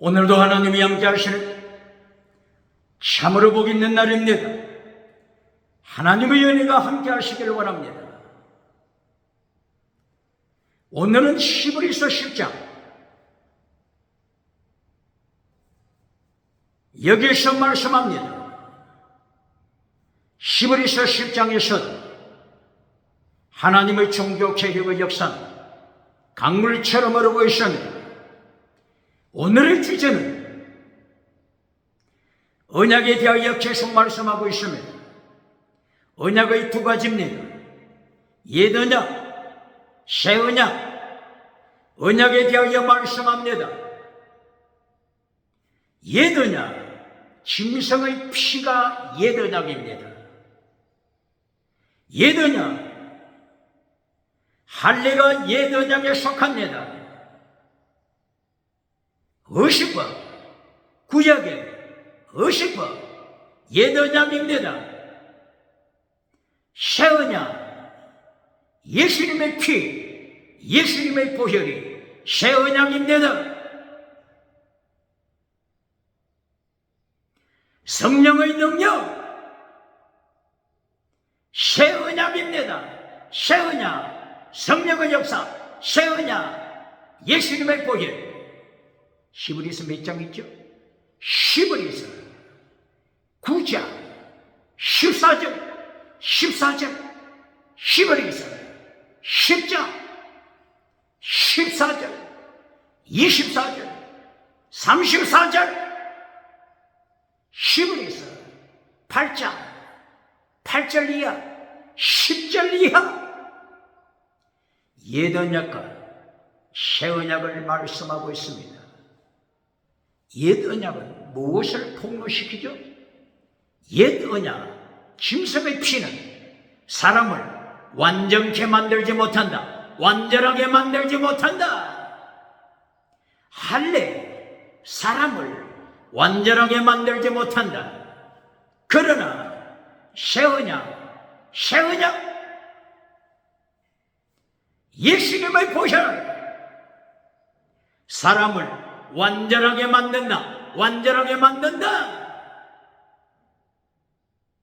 오늘도 하나님이 함께 하시는 참으로 복 있는 날입니다. 하나님의 은혜가 함께 하시기를 원합니다. 오늘은 히브리서 10장, 여기서 말씀합니다. 히브리서 10장에서 하나님의 종교 개혁의 역사는 강물처럼 흐르고 있습니다. 오늘의 주제는 언약에 대하여 계속 말씀하고 있습니다. 언약의 두 가지입니다. 옛 언약, 새 언약. 언약에 대하여 말씀합니다. 옛 언약, 짐승의 피가 옛 언약입니다. 옛 언약, 할례가 옛 언약에 속합니다. 의식과 구약의 의식과 옛 언약입니다. 새 언약, 예수님의 피, 예수님의 보혈이 새 언약입니다. 성령의 능력, 새 언약입니다. 새 언약, 성령의 역사, 새 언약, 예수님의 보혈. 히브리서 몇 장 있죠? 히브리서 9장 14절 히브리서 10장 14절 24절 34절 히브리서 8장 8절 이하 10절 이하 옛 언약과 새 언약을 말씀하고 있습니다. 옛 언약은 무엇을 폭로시키죠? 옛 언약, 짐승의 피는 사람을 완전케 만들지 못한다. 완전하게 만들지 못한다. 할례, 사람을 완전하게 만들지 못한다. 그러나 새 언약, 예수님의 보혈, 사람을 완전하게 만든다. 완전하게 만든다.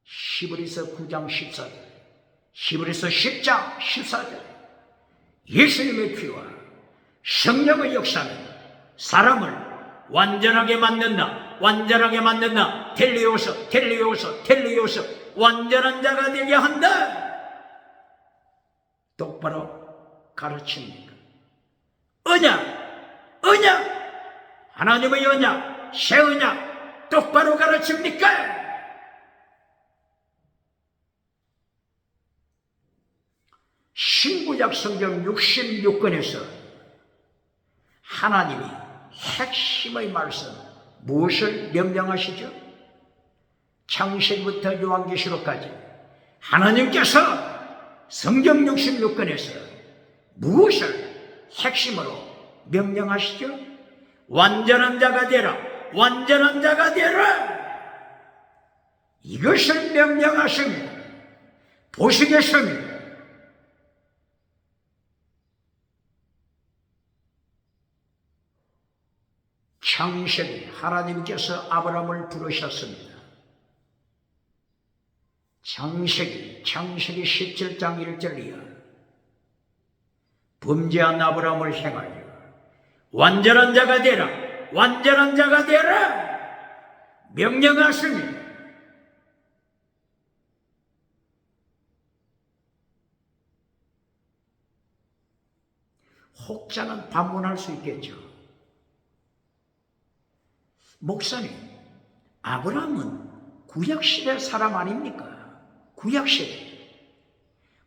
히브리서 9장 14절, 히브리서 10장 14절. 예수님의 피와 성령의 역사는 사람을 완전하게 만든다. 완전하게 만든다. 텔리오서, 텔리오서, 텔리오서. 완전한 자가 되게 한다. 똑바로 가르칩니다. 언약, 언약. 하나님의 언약, 새 언약 똑바로 가르칩니까? 신구약 성경 66권에서 하나님이 핵심의 말씀 무엇을 명령하시죠? 창세기부터 요한계시록까지 하나님께서 성경 66권에서 무엇을 핵심으로 명령하시죠? 완전한 자가 되라. 완전한 자가 되라. 이것을 명령하십니다. 보시겠습니다. 창세기, 하나님께서 아브라함을 부르셨습니다. 창세기 17장 1절 이하. 범죄한 아브라함을 행하여 완전한 자가 되라. 완전한 자가 되라. 명령하십니다. 혹자는 반문할 수 있겠죠. 목사님, 아브라함은 구약시대 사람 아닙니까?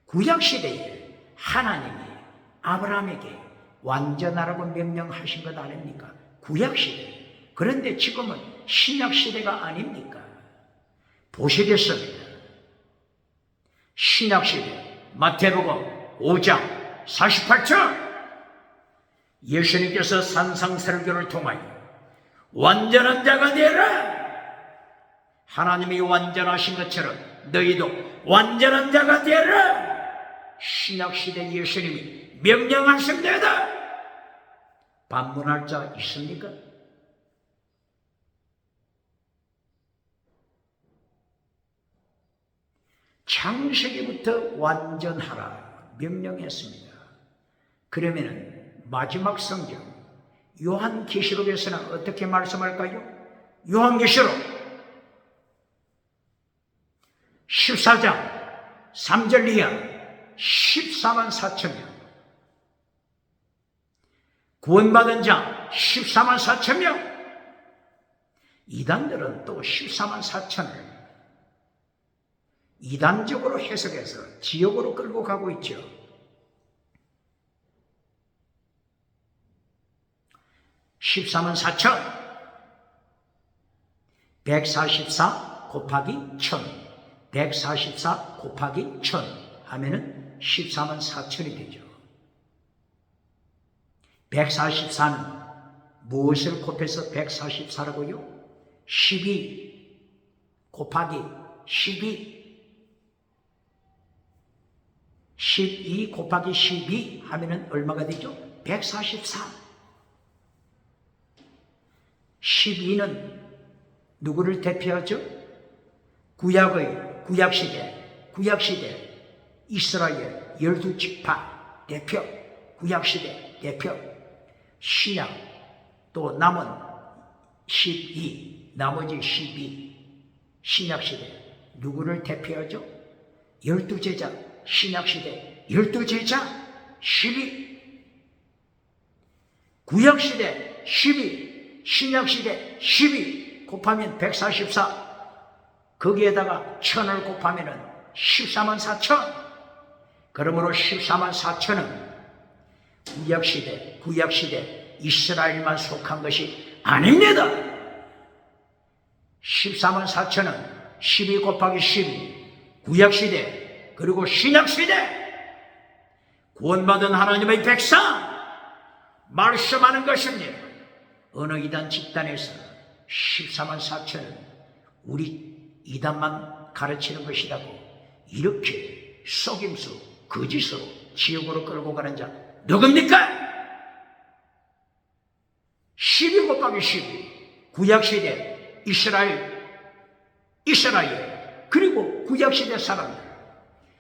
구약시대에 하나님이 아브라함에게 완전하라고 명령하신 것 아닙니까? 구약시대. 그런데 지금은 신약시대가 아닙니까? 보시겠습니다. 신약시대 마태복음 5장 48절. 예수님께서 산상설교를 통하여 완전한 자가 되라. 하나님이 완전하신 것처럼 너희도 완전한 자가 되라. 신약시대 예수님이 명령하십니다. 반문할 자 있습니까? 창세기부터 완전하라 명령했습니다. 그러면은 마지막 성경 요한계시록에서는 어떻게 말씀할까요? 요한계시록 14장 3절 이하 14만 4천 명, 구원받은 자 14만 4천 명, 이단들은 또 14만 4천을 이단적으로 해석해서 지옥으로 끌고 가고 있죠. 14만 4천, 144 곱하기 1000, 144 곱하기 1000 하면은 14만 4천이 되죠. 144는 무엇을 곱해서 144라고요? 12 곱하기 12 곱하기 12 하면은 얼마가 되죠? 144. 12는 누구를 대표하죠? 구약시대 이스라엘 12지파 대표, 구약시대 대표. 신약 또 남은 12, 나머지 12, 신약시대 누구를 대표하죠? 12제자, 신약시대 12제자 12, 구약시대 12, 신약시대 12 곱하면 144, 거기에다가 1000을 곱하면 14만 4천. 그러므로 14만 4천은 구약시대 이스라엘만 속한 것이 아닙니다. 14만 4천은 12 곱하기 12 구약시대 그리고 신약시대 구원받은 하나님의 백성 말씀하는 것입니다. 어느 이단 집단에서 14만 4천은 우리 이단만 가르치는 것이라고 이렇게 속임수 거짓으로 지옥으로 끌고 가는 자 누굽니까? 12 곱하기 12 구약시대 이스라엘 그리고 구약시대 사람들,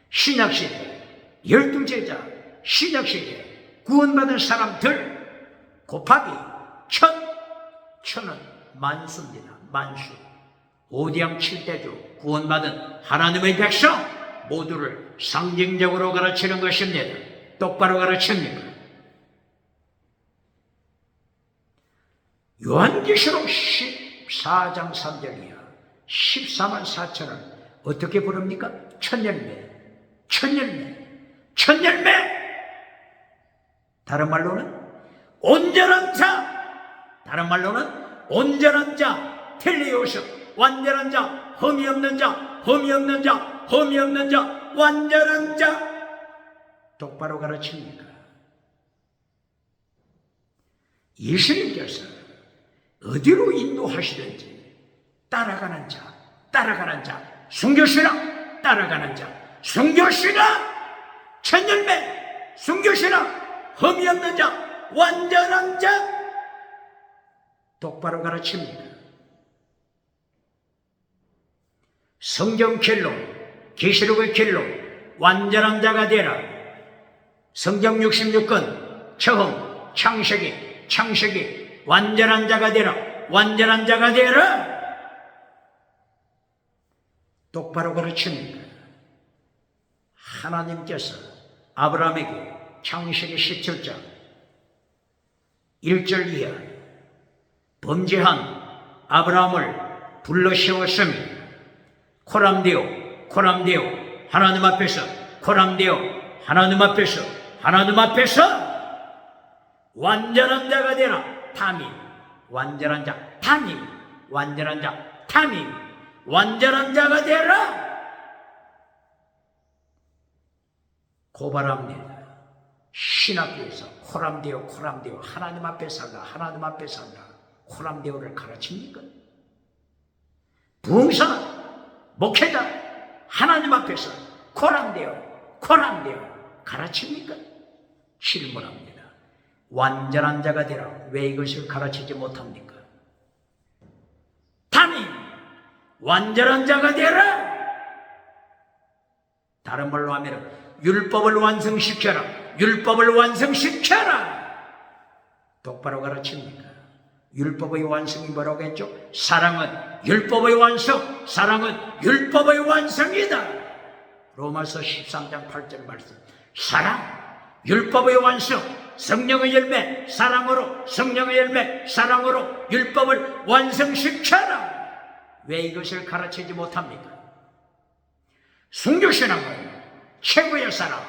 신약시대 12제자, 신약시대 구원받은 사람들 곱하기 1000은 만수입니다. 만수. 오디양 7대주 구원받은 하나님의 백성 모두를 상징적으로 가르치는 것입니다. 똑바로 가르칩니까? 요한계시록 14장 3절 이하 14만 4천을 어떻게 부릅니까? 천열매. 다른 말로는 온전한 자, 텔레오스, 완전한 자, 흠이 없는 자, 완전한 자. 똑바로 가르칩니까? 예수님께서 어디로 인도하시든지 따라가는 자, 순교시라, 따라가는 자, 순교시라, 천열매, 순교시라, 흠이 없는 자, 완전한 자. 똑바로 가르칩니다. 성경 결론, 계시록의 결론, 완전한 자가 되라. 성경 66권 처음 창세기 완전한 자가 되라. 똑바로 가르칩니다. 하나님께서 아브라함에게 창세기 17장 1절 이하 범죄한 아브라함을 불러 세웠습니다. 코람데오 하나님 앞에서 완전한 자가 되라. 탐임 완전한 자가 되라. 고발합니다. 신학교에서 코람데오 하나님 앞에 살라 코람데오를 가르칩니까? 부흥사 목회자 하나님 앞에서 코람데오 가르칩니까? 질문합니다. 완전한 자가 되라. 왜 이것을 가르치지 못합니까? 담임 완전한 자가 되라. 다른 말로 하면 율법을 완성시켜라. 율법을 완성시켜라. 똑바로 가르칩니까? 율법의 완성이 뭐라고 했죠? 사랑은 율법의 완성, 사랑은 율법의 완성이다. 로마서 13장 8절 말씀. 사랑, 율법의 완성, 성령의 열매, 사랑으로, 성령의 열매, 사랑으로 율법을 완성시켜라. 왜 이것을 가르치지 못합니까? 순교신앙은 최고의 사랑,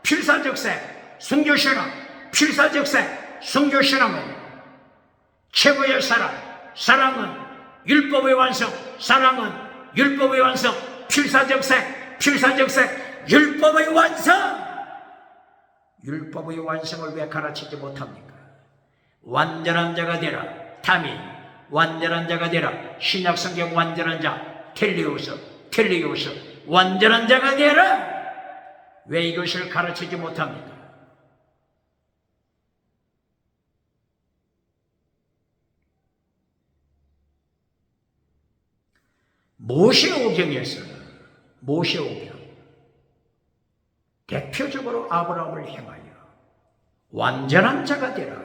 필사적세, 순교신앙, 필사적세, 순교신앙은 최고의 사랑, 사랑은 율법의 완성, 사랑은 율법의 완성, 필사적세, 필사적세, 율법의 완성. 율법의 완성을 왜 가르치지 못합니까? 완전한 자가 되라. 타민, 완전한 자가 되라. 신약성경 완전한 자, 텔리오스, 완전한 자가 되라. 왜 이것을 가르치지 못합니까? 모세오경에서 모세오경 대표적으로 아브라함을 향하여 완전한 자가 되라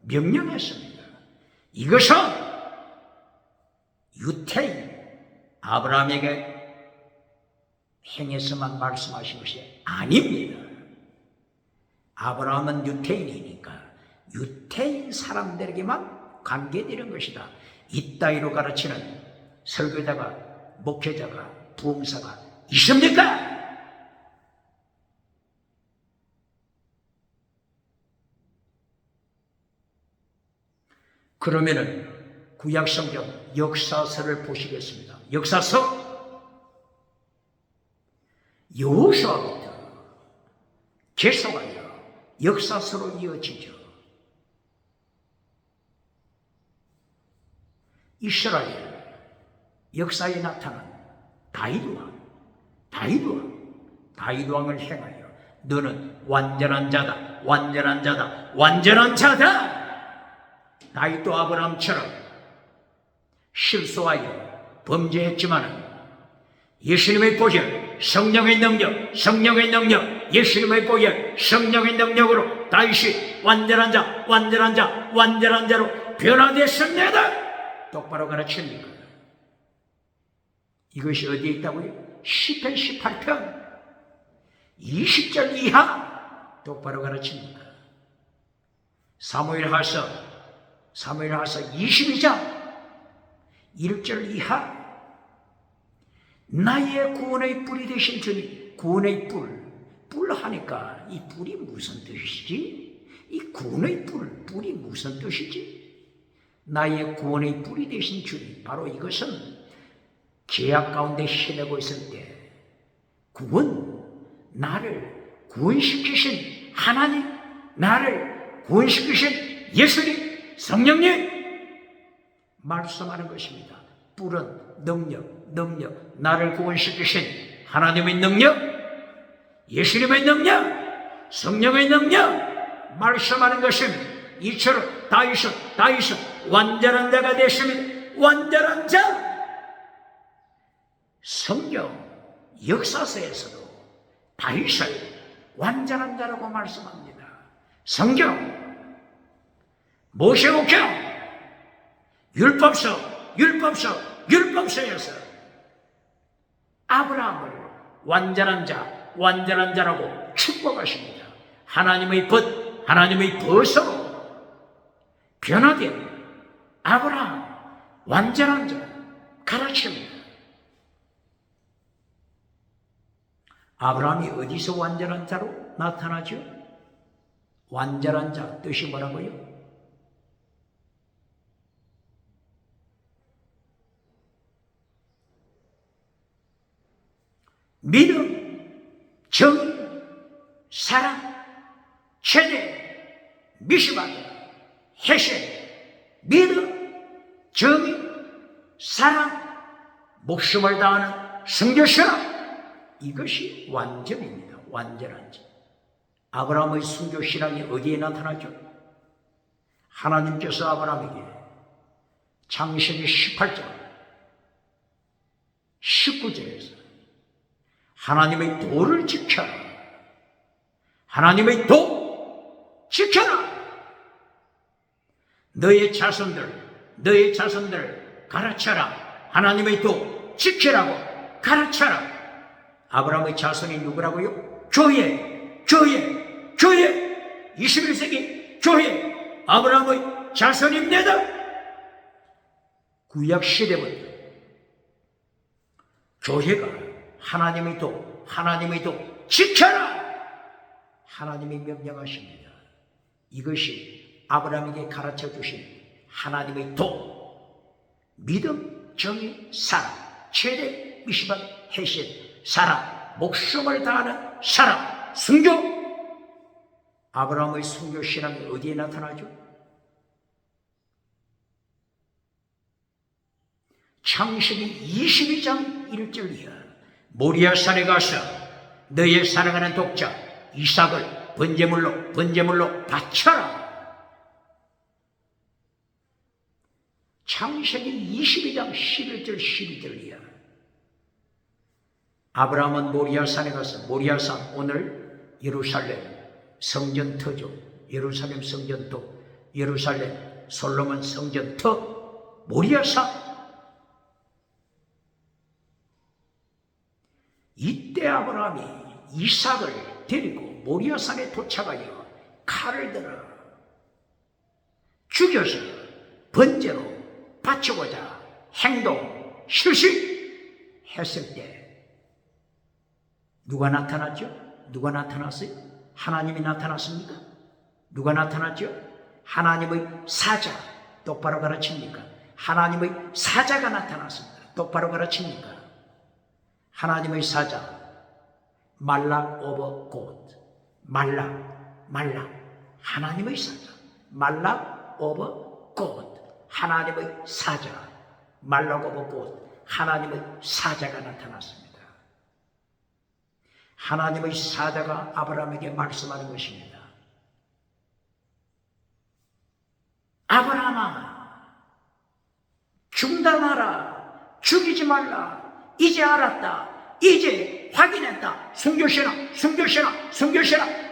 명령했습니다. 이것은 유태인 아브라함에게 행해서만 말씀하신 것이 아닙니다. 아브라함은 유태인이니까 유태인 사람들에게만 관계되는 것이다. 이따위로 가르치는 설교자가, 목회자가, 부흥사가 있습니까? 그러면은 구약성경 역사서를 보시겠습니다. 역사서 여호수아부터 계속하여 역사서로 이어지죠. 이스라엘 역사에 나타난 다윗왕을 행하여 너는 완전한 자다, 완전한 자다, 완전한 자다. 다윗도 아브라함처럼 실수하여 범죄했지만 예수님의 보혈, 성령의 능력, 예수님의 보혈, 성령의 능력으로 다윗이 완전한 자, 완전한 자로 변화됐습니다. 똑바로 가르칩니까? 이것이 어디에 있다고요? 시편 18편 20절 이하 똑바로 가르칩니까? 사무엘하서 22장 1절 이하 나의 구원의 뿔이 되신 주님. 구원의 뿔 하니까 이 뿔이 무슨 뜻이지? 이 구원의 뿔이 무슨 뜻이지? 나의 구원의 뿔이 되신 주님. 바로 이것은 죄악 가운데 헤매고 있을 때 나를 구원시키신 하나님, 나를 구원시키신 예수님, 성령님 말씀하는 것입니다. 뿔은 능력, 나를 구원시키신 하나님의 능력, 예수님의 능력, 성령의 능력 말씀하는 것입니다. 이처럼 다윗은 완전한 자가 되십니다. 완전한 자. 성경 역사서에서도 다윗을 완전한 자라고 말씀합니다. 성경 모세오경 율법서에서 아브라함을 완전한 자라고 축복하십니다. 하나님의 벗으로 변화된 아브라함 완전한 자 가르칩니다. 아브라함이 어디서 완전한 자로 나타나죠? 완전한 자 뜻이 뭐라고요? 믿음, 정의, 사랑, 최대, 미시바드, 헤세, 믿음, 정의, 사랑, 목숨을 다하는 순교신앙. 이것이 완전입니다. 완전한 자. 아브라함의 순교신앙이 어디에 나타나죠? 하나님께서 아브라함에게 창세기 18장 19절에서 하나님의 도를 지켜라. 하나님의 도 지켜라. 너의 자손들 가르쳐라. 하나님의 도 지키라고 가르쳐라. 아브라함의 자손이 누구라고요? 교회. 21세기 교회. 아브라함의 자손입니다. 구약 시대부터 교회가 하나님의 도 지켜라. 하나님이 명령하십니다. 이것이 아브라함에게 가르쳐 주신 하나님의 도. 믿음, 정의, 사랑, 최대, 미시박, 해신, 사랑, 목숨을 다하는 사랑, 순교. 아브라함의 순교 신앙이 어디에 나타나죠? 창세기 22장 1절 이하. 모리아산에 가서 너의 사랑하는 독자 이삭을 번제물로 바쳐라. 창세기 22장 11절 12절 이하. 아브라함은 모리아산에 가서, 모리아산 오늘 예루살렘 성전터죠. 예루살렘 성전터, 예루살렘 솔로몬 성전터, 모리아산. 이때 아브라함이 이삭을 데리고 모리아산에 도착하여 칼을 들어 죽여서 번제로 바치고자 행동 실시했을 때 누가 나타났죠? 누가 나타났어요? 하나님이 나타났습니까? 누가 나타났죠? 하나님의 사자. 똑바로 가르칩니까? 하나님의 사자가 나타났습니다. 똑바로 가르칩니까? 하나님의 사자, 말락 오버 곧, 말락, 하나님의 사자, 말락 오버 곧, 하나님의 사자, 말락 오버 곧, 하나님의 사자가 나타났습니다. 하나님의 사자가 아브라함에게 말씀하는 것입니다. 아브라함아, 죽다 마라, 죽이지 말라. 이제 알았다. 이제 확인했다. 순교신앙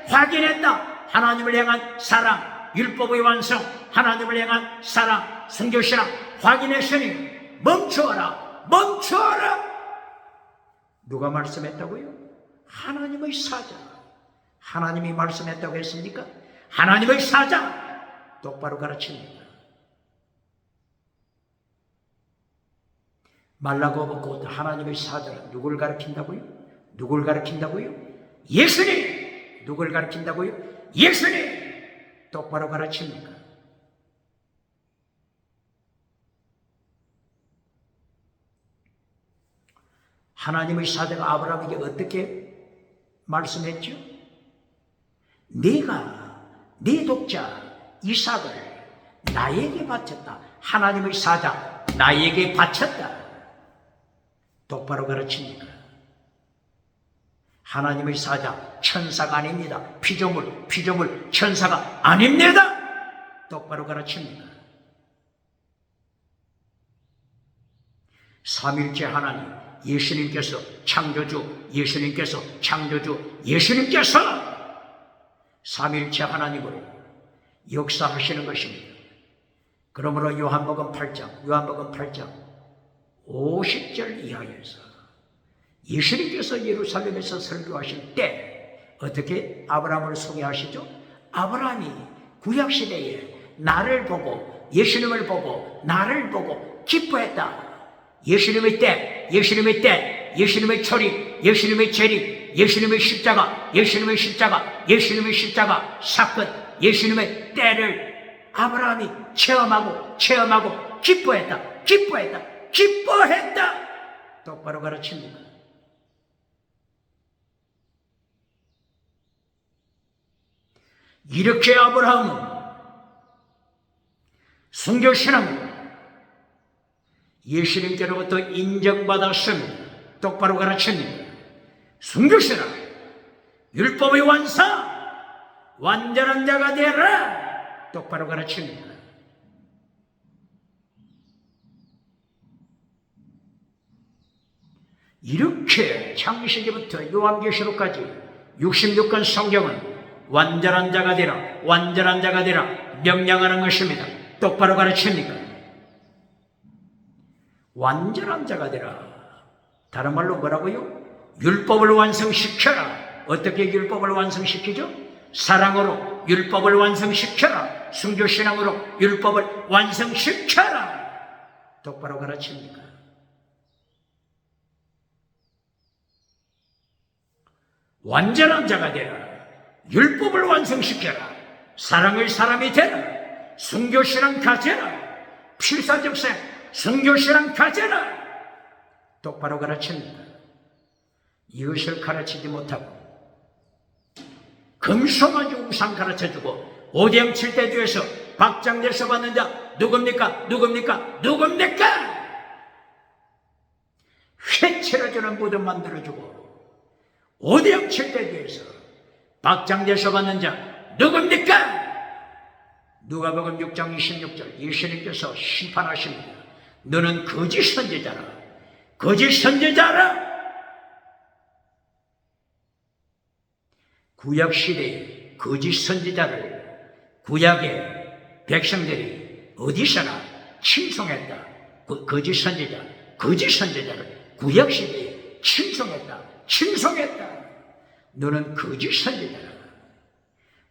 확인했다. 하나님을 향한 사랑, 율법의 완성, 하나님을 향한 사랑, 순교신앙 확인했으니 멈추어라. 누가 말씀했다고요? 하나님의 사자. 하나님이 말씀했다고 했습니까? 하나님의 사자. 똑바로 가르칩니다. 말라고 곧 하나님의 사자는 누굴 가르친다고요? 누굴 가르친다고요? 예수님! 누굴 가르친다고요? 예수님! 똑바로 가르칩니까? 하나님의 사자가 아브라함에게 어떻게 말씀했죠? 네가 네 독자 이삭을 나에게 바쳤다. 하나님의 사자 나에게 바쳤다. 똑바로 가르칩니까? 하나님의 사자 천사가 아닙니다. 피조물 천사가 아닙니다. 똑바로 가르칩니까? 삼일째 하나님 예수님께서 예수님께서 삼일째 하나님으로 역사하시는 것입니다. 그러므로 요한복음 8장 50절 이하에서 예수님께서 예루살렘에서 설교하실 때 어떻게 아브라함을 소개하시죠? 아브라함이 구약시대에 나를 보고 예수님을 보고 나를 보고 기뻐했다. 예수님의 때, 예수님의 초림, 예수님의 재림, 예수님의 십자가 사건, 예수님의 때를 아브라함이 체험하고 기뻐했다. 똑바로 가르칩니다. 이렇게 아브라함은 순교신앙으로 예수님께로부터 인정받았습니다. 똑바로 가르칩니다. 순교신앙, 율법의 완전한 자가 되라. 똑바로 가르칩니다. 이렇게 창세기부터 요한계시록까지 66권 성경은 완전한 자가 되라, 완전한 자가 되라 명령하는 것입니다. 똑바로 가르칩니까? 완전한 자가 되라. 다른 말로 뭐라고요? 율법을 완성시켜라. 어떻게 율법을 완성시키죠? 사랑으로 율법을 완성시켜라. 순교신앙으로 율법을 완성시켜라. 똑바로 가르칩니까? 완전한 자가 되라. 율법을 완성시켜라. 사랑의 사람이 되라. 순교신앙 가져라. 필사적생 순교신앙 가져라. 똑바로 가르칩니다. 이것을 가르치지 못하고 금송아지 우상 가르쳐주고 오대양 칠대주에서 박장대서 받는 자 누굽니까? 누굽니까? 누굽니까? 회칠해주는 무덤 만들어주고 오대양 칠대주에서 박장대서 받는 자 누굽니까? 누가복음 6장 26절 예수님께서 심판하십니다. 너는 거짓 선지자라. 거짓 선지자라. 구약시대에 거짓 선지자를 구약의 백성들이 어디서나 칭송했다. 거짓 선지자, 거짓 선지자를 구약시대에 칭송했다. 너는 거짓 선지자라.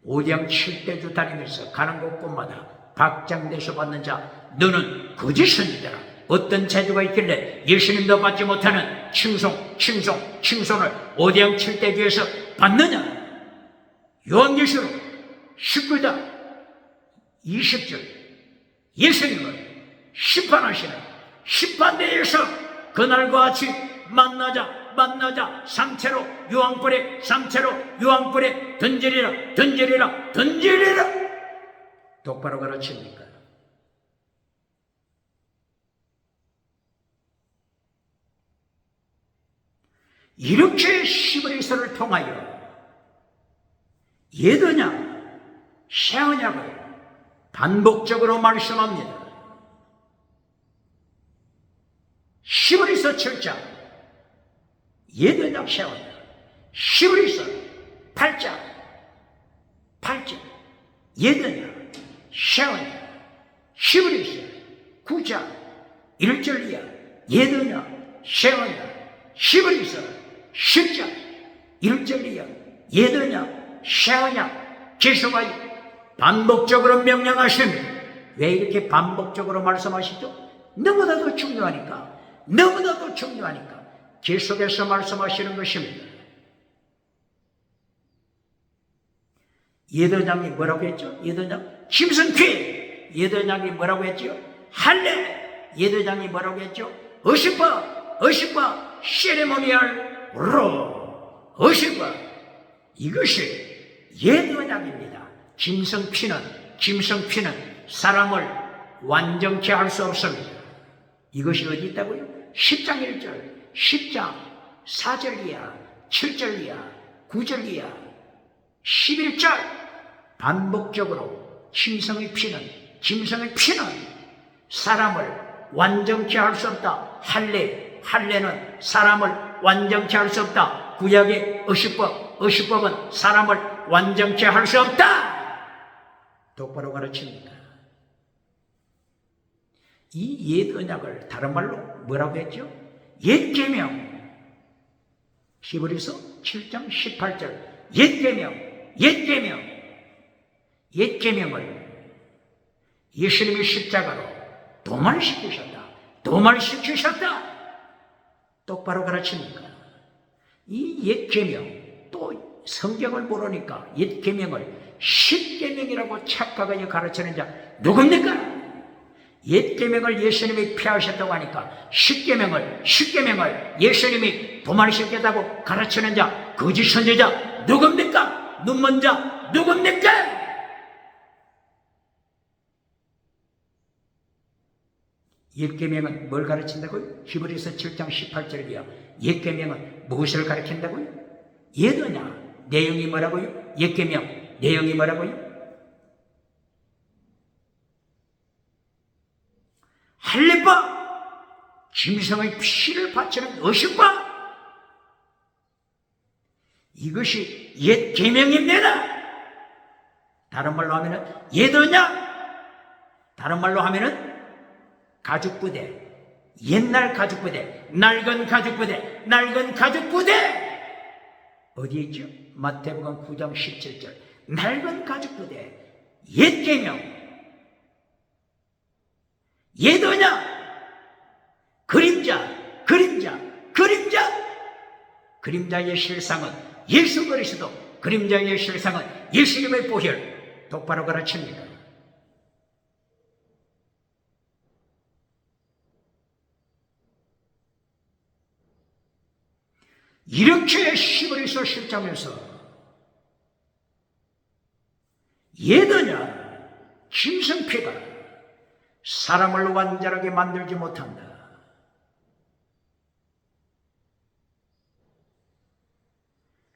오대양 칠대주 다니면서 가는 곳곳마다 박장대서 받는 자 너는 거짓 선지자라. 어떤 제도가 있길래 예수님도 받지 못하는 칭송을 오대양 칠대주에서 받느냐? 요한계시록 19장 20절 예수님을 심판하시는 심판대에서 그날과 같이 만나자 상체로 유황불에 던지리라. 똑바로 가르칩니까? 이렇게 시브리서를 통하여 옛언약, 새언약을 반복적으로 말씀합니다. 시브리서 7장 옛언약, 새언약, 시브리서 8장 옛언약, 새언약, 시브리서 9장 1절 이하 옛언약, 새언약, 시브리서 10장 1절 이하 옛언약, 새언약 계속하여 반복적으로 명령하십니다. 왜 이렇게 반복적으로 말씀하시죠? 너무나도 중요하니까 계속해서 말씀하시는 것입니다. 옛언약이 뭐라고 했죠? 옛언약 짐승쾌. 옛언약이 뭐라고 했죠? 할례. 옛언약이 뭐라고 했죠? 어시파 세레모니얼 로 어시파. 이것이 옛언약입니다. 짐승피는 사람을 완전케 할 수 없습니다. 이것이 어디 있다고요? 10장 1절, 10장 4절 이하, 7절 이하, 9절 이하, 11절 반복적으로 짐승의 피는 사람을 완전케 할 수 없다. 할례는 사람을 완전케 할 수 없다. 구약의 어시법은 사람을 완전케 할 수 없다. 똑바로 가르칩니다. 이 옛 언약을 다른 말로 뭐라고 했죠? 옛 계명. 히브리서 7장 18절 옛 계명을 예수님이 십자가로 도말시키셨다. 똑바로 가르칩니까? 이 옛 계명, 또 성경을 모르니까 옛 계명을 십계명이라고 착각하여 가르치는 자 누굽니까? 옛 계명을 예수님이 폐하셨다고 하니까 십계명을 예수님이 도말시켰다고 가르치는 자 거짓 선지자 누굽니까? 눈먼 자 누굽니까? 옛 계명은 뭘 가르친다고요? 히브리서 7장 18절 이하 옛 계명은 무엇을 가르친다고요? 옛 언약 내용이 뭐라고요? 옛 계명 내용이 뭐라고요? 할례법, 짐승의 피를 바치는 어신과 이것이 옛 계명입니다. 다른 말로 하면은 옛 언약. 다른 말로 하면은 가죽부대. 옛날 가죽부대, 낡은 가죽부대, 낡은 가죽부대. 어디에 있죠? 마태복음 9장 17절. 낡은 가죽부대, 옛 계명, 옛 언약, 그림자, 그림자, 그림자. 그림자의 실상은 예수 그리스도, 그림자의 실상은 예수님의 보혈. 똑바로 가르칩니다. 이렇게 히브리서 10장에서 옛 언약, 짐승피가 사람을 완전하게 만들지 못한다.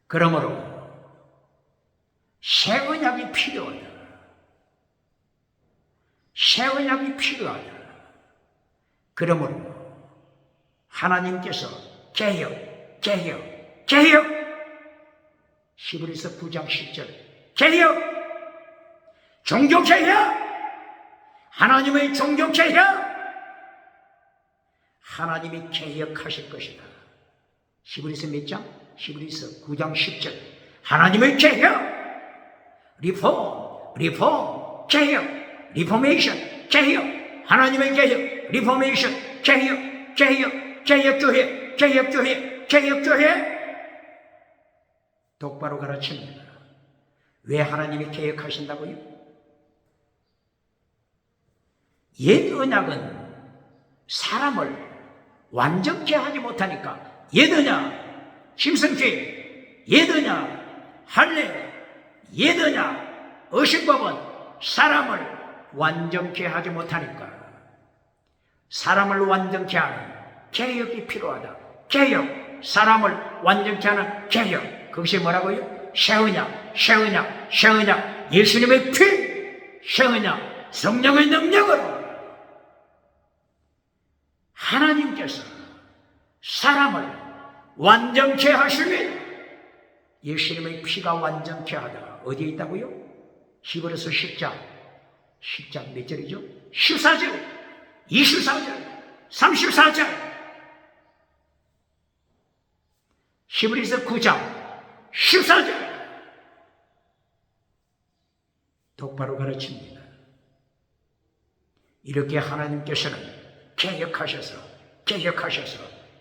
그러므로 새 언약이 필요하다. 새 언약이 필요하다. 그러므로 하나님께서 개혁, 히브리서 9장 10절 개혁, 종교개혁, 하나님의 종교개혁, 하나님이 개혁하실 것이다. 히브리서 몇 장? 히브리서 9장 10절 하나님의 개혁, 리폼, 개혁, 리포메이션, 개혁, 하나님의 개혁, 리포메이션, 개혁교회, 개혁교회. 똑바로 가르칩니다. 왜 하나님이 개혁하신다고요? 옛 언약은 사람을 완전케 하지 못하니까 옛 언약, 짐승죄, 옛 언약, 할례, 옛 언약, 의식법은 사람을 완전케 하지 못하니까 사람을 완전케 하는 개혁이 필요하다. 개혁, 사람을 완전케 하는 개혁. 그것이 뭐라고요? 새 언약, 예수님의 피, 새 언약, 성령의 능력으로 하나님께서 사람을 완전케 하시면 예수님의 피가 완전케 하다. 어디에 있다고요? 히브리서 10장 몇 절이죠? 14절, 24절, 34절. 히브리서 9장 14절. 똑바로 가르칩니다. 이렇게 하나님께서는 개혁하셔서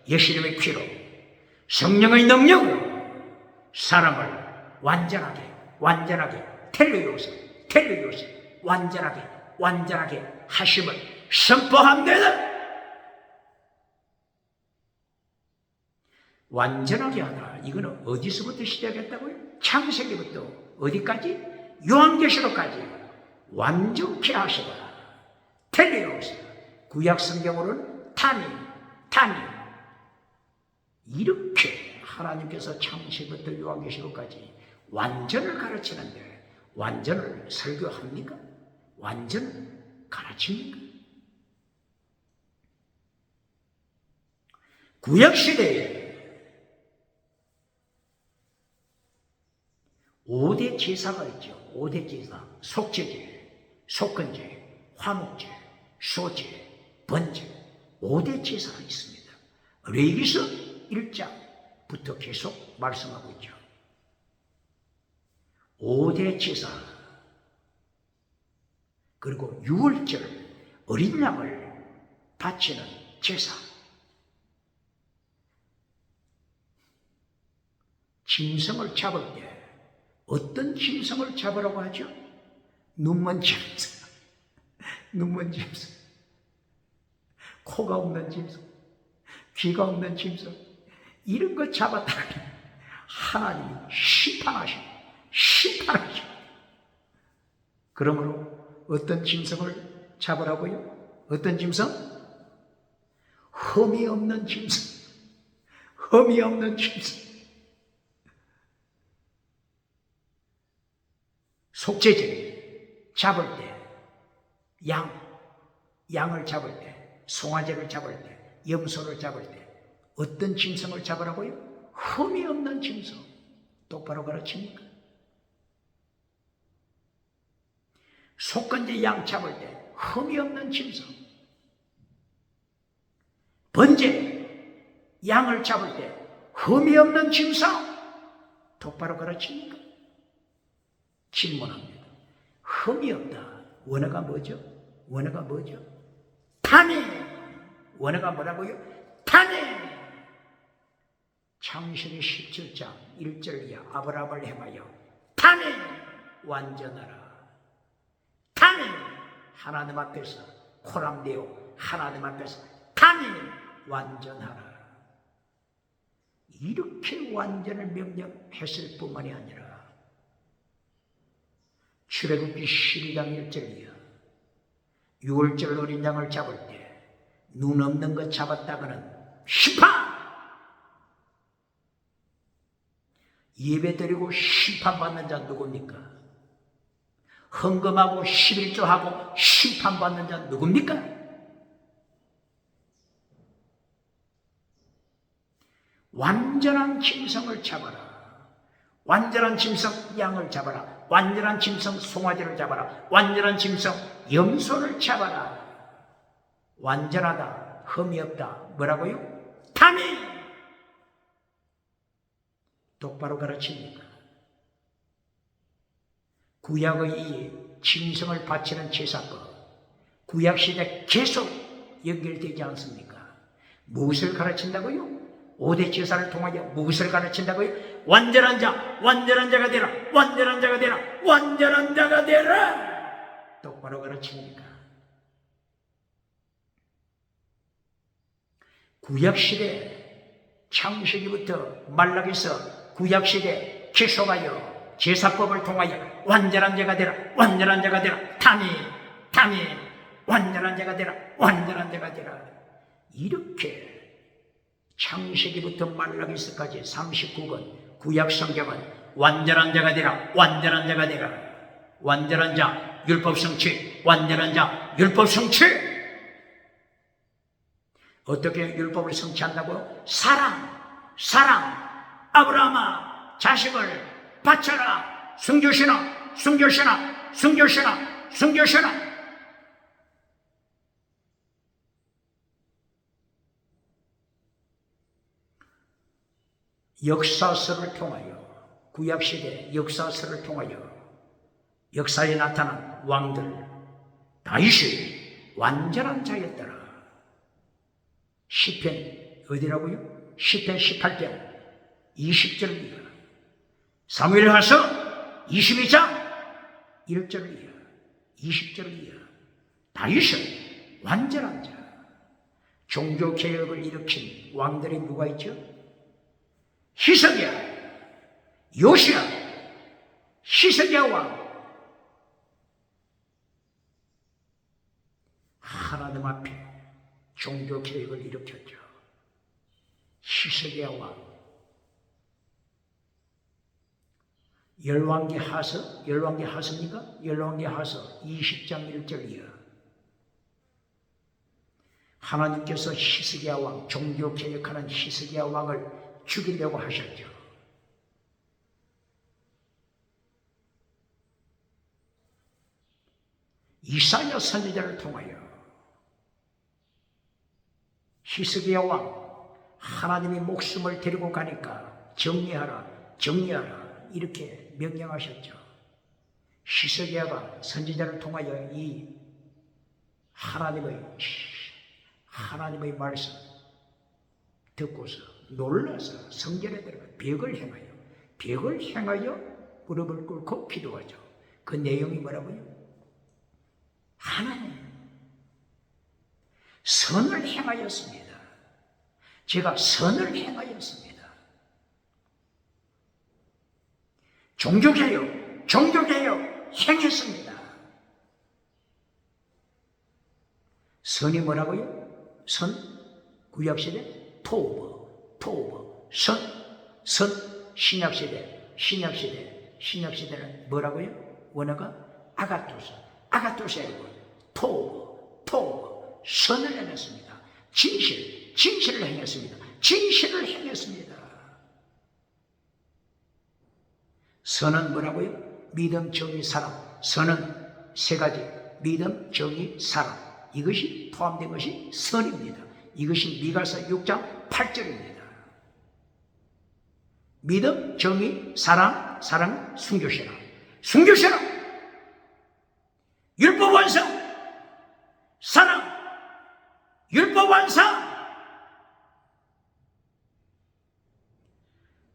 예수님의 피로 성령의 능력으로 사람을 완전하게 텔레오스 완전하게 하심을 선포합니다. 완전하게 하다. 이거는 어디서부터 시작했다고요? 창세기부터 어디까지? 요한계시록까지 완전케 하시다. 텔레오스. 구약 성경으로는 타니. 이렇게 하나님께서 창세기부터 요한계시록까지 완전을 가르치는데 완전을 설교합니까? 완전을 가르칩니까? 구약시대에 5대 제사가 있죠. 5대 제사. 속죄제, 속건제, 화목제, 소제, 번제. 5대 제사가 있습니다. 레위기서 1장부터 계속 말씀하고 있죠. 5대 제사. 그리고 6월절 어린 양을 바치는 제사. 짐승을 잡을 때 어떤 짐승을 잡으라고 하죠? 눈먼 짐승, 코가 없는 짐승, 귀가 없는 짐승, 이런 거 잡았다. 하나님이 심판하시고. 그러므로 어떤 짐승을 잡으라고요? 어떤 짐승? 흠이 없는 짐승. 속죄제 잡을 때, 양을 잡을 때, 송아지를 잡을 때, 염소를 잡을 때 어떤 짐승을 잡으라고요? 흠이 없는 짐승. 똑바로 가르칩니까? 속건제 양 잡을 때 흠이 없는 짐승, 번제 양을 잡을 때 흠이 없는 짐승 똑바로 가르칩니까? 질문합니다. 흠이 없다. 원어가 뭐죠? 원어가 뭐죠? 타네. 원어가 뭐라고요? 타네. 창세기 17장 1절 이하 아브라함을 행하여 타네 완전하라. 타네 하나님 앞에서 코람되어 하나님 앞에서 타네 완전하라. 이렇게 완전을 명령했을 뿐만이 아니라 출애굽기 12장 1절 이하 6월절 어린 양을 잡을 때 눈 없는 것 잡았다가는 심판! 예배 드리고 심판받는 자 누굽니까? 헌금하고 11조하고 심판받는 자 누굽니까? 완전한 짐승을 잡아라. 완전한 짐승 양을 잡아라. 완전한 짐승 송아지를 잡아라. 완전한 짐승 염소를 잡아라. 완전하다. 흠이 없다. 뭐라고요? 타미! 똑바로 가르칩니까? 구약의 이 짐승을 바치는 제사법, 구약시대 계속 연결되지 않습니까? 무엇을 가르친다고요? 5대 제사를 통하여 무엇을 가르친다고요? 완전한 자, 완전한 자가 되라, 완전한 자가 되라, 완전한 자가 되라! 똑바로 가르칩니까? 구약시대 창세기부터 말라기서 구약시대 계속하여 제사법을 통하여 완전한 자가 되라, 완전한 자가 되라, 타미, 완전한 자가 되라, 완전한 자가 되라. 이렇게 창세기부터 말라기서까지 39권 구약 성경은 완전한 자가 되라, 완전한 자가 되라, 완전한 자 율법 성취, 완전한 자 율법 성취. 어떻게 율법을 성취한다고요? 사랑, 아브라함아 자식을 바쳐라, 숨겨시나, 역사서를 통하여, 구약시대 역사서를 통하여 역사에 나타난 왕들, 다윗이 완전한 자였더라. 시편 어디라고요? 시편 18편 20절 이하, 사무엘하서 22장 1절 이하, 20절 이하. 다윗은 완전한 자. 종교개혁을 일으킨 왕들이 누가 있죠? 히스기야, 요시야, 히스기야 왕. 하나님 앞에 종교개혁을 일으켰죠. 히스기야 왕. 열왕기 하서입니까? 열왕기 하서 20장 1절 이하. 하나님께서 히스기야 왕, 종교개혁하는 히스기야 왕을 죽이려고 하셨죠. 이사야 선지자를 통하여 히스기야 왕, 하나님이 목숨을 데리고 가니까 정리하라 이렇게 명령하셨죠. 히스기야가 선지자를 통하여 이 하나님의 말씀 듣고서 놀라서 성전에 들어가 벽을 행하여 무릎을 꿇고 기도하죠. 그 내용이 뭐라고요? 하나님, 선을 행하였습니다. 제가 선을 행하였습니다. 종교개혁 행했습니다. 선이 뭐라고요? 선, 구약시대 토브, 선, 신약시대는 뭐라고요? 원어가 아가토스 아니고 토브, 선을 행했습니다. 진실을 행했습니다. 선은 뭐라고요? 믿음, 정의, 사랑. 선은 세 가지. 믿음, 정의, 사랑. 이것이 포함된 것이 선입니다. 이것이 미가서 6장 8절입니다. 믿음, 정의, 사랑, 사랑, 순교신앙. 순교신앙, 율법 완성, 사랑, 율법 완성.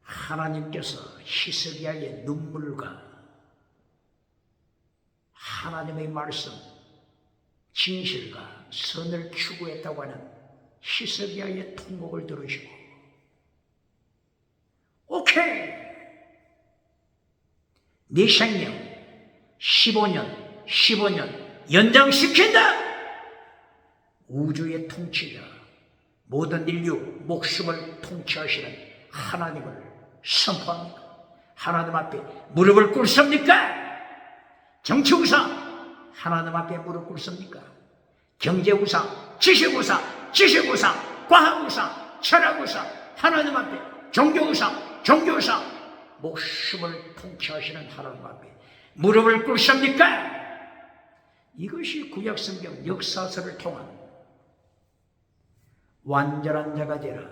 하나님께서 히스기야의 눈물과 하나님의 말씀, 진실과 선을 추구했다고 하는 히스기야의 통곡을 들으시고, 오케이, 네 생명 15년 연장시킨다. 우주의 통치자, 모든 인류 목숨을 통치하시는 하나님을 선포합니까? 하나님 앞에 무릎을 꿇습니까? 정치우상 하나님 앞에 무릎 꿇습니까? 경제우상, 지식우상, 과학우상, 철학우상 하나님 앞에, 종교우상, 목숨을 통치하시는 하나님 앞에 무릎을 꿇습니까? 이것이 구약성경 역사서를 통한 완전한 자가 되라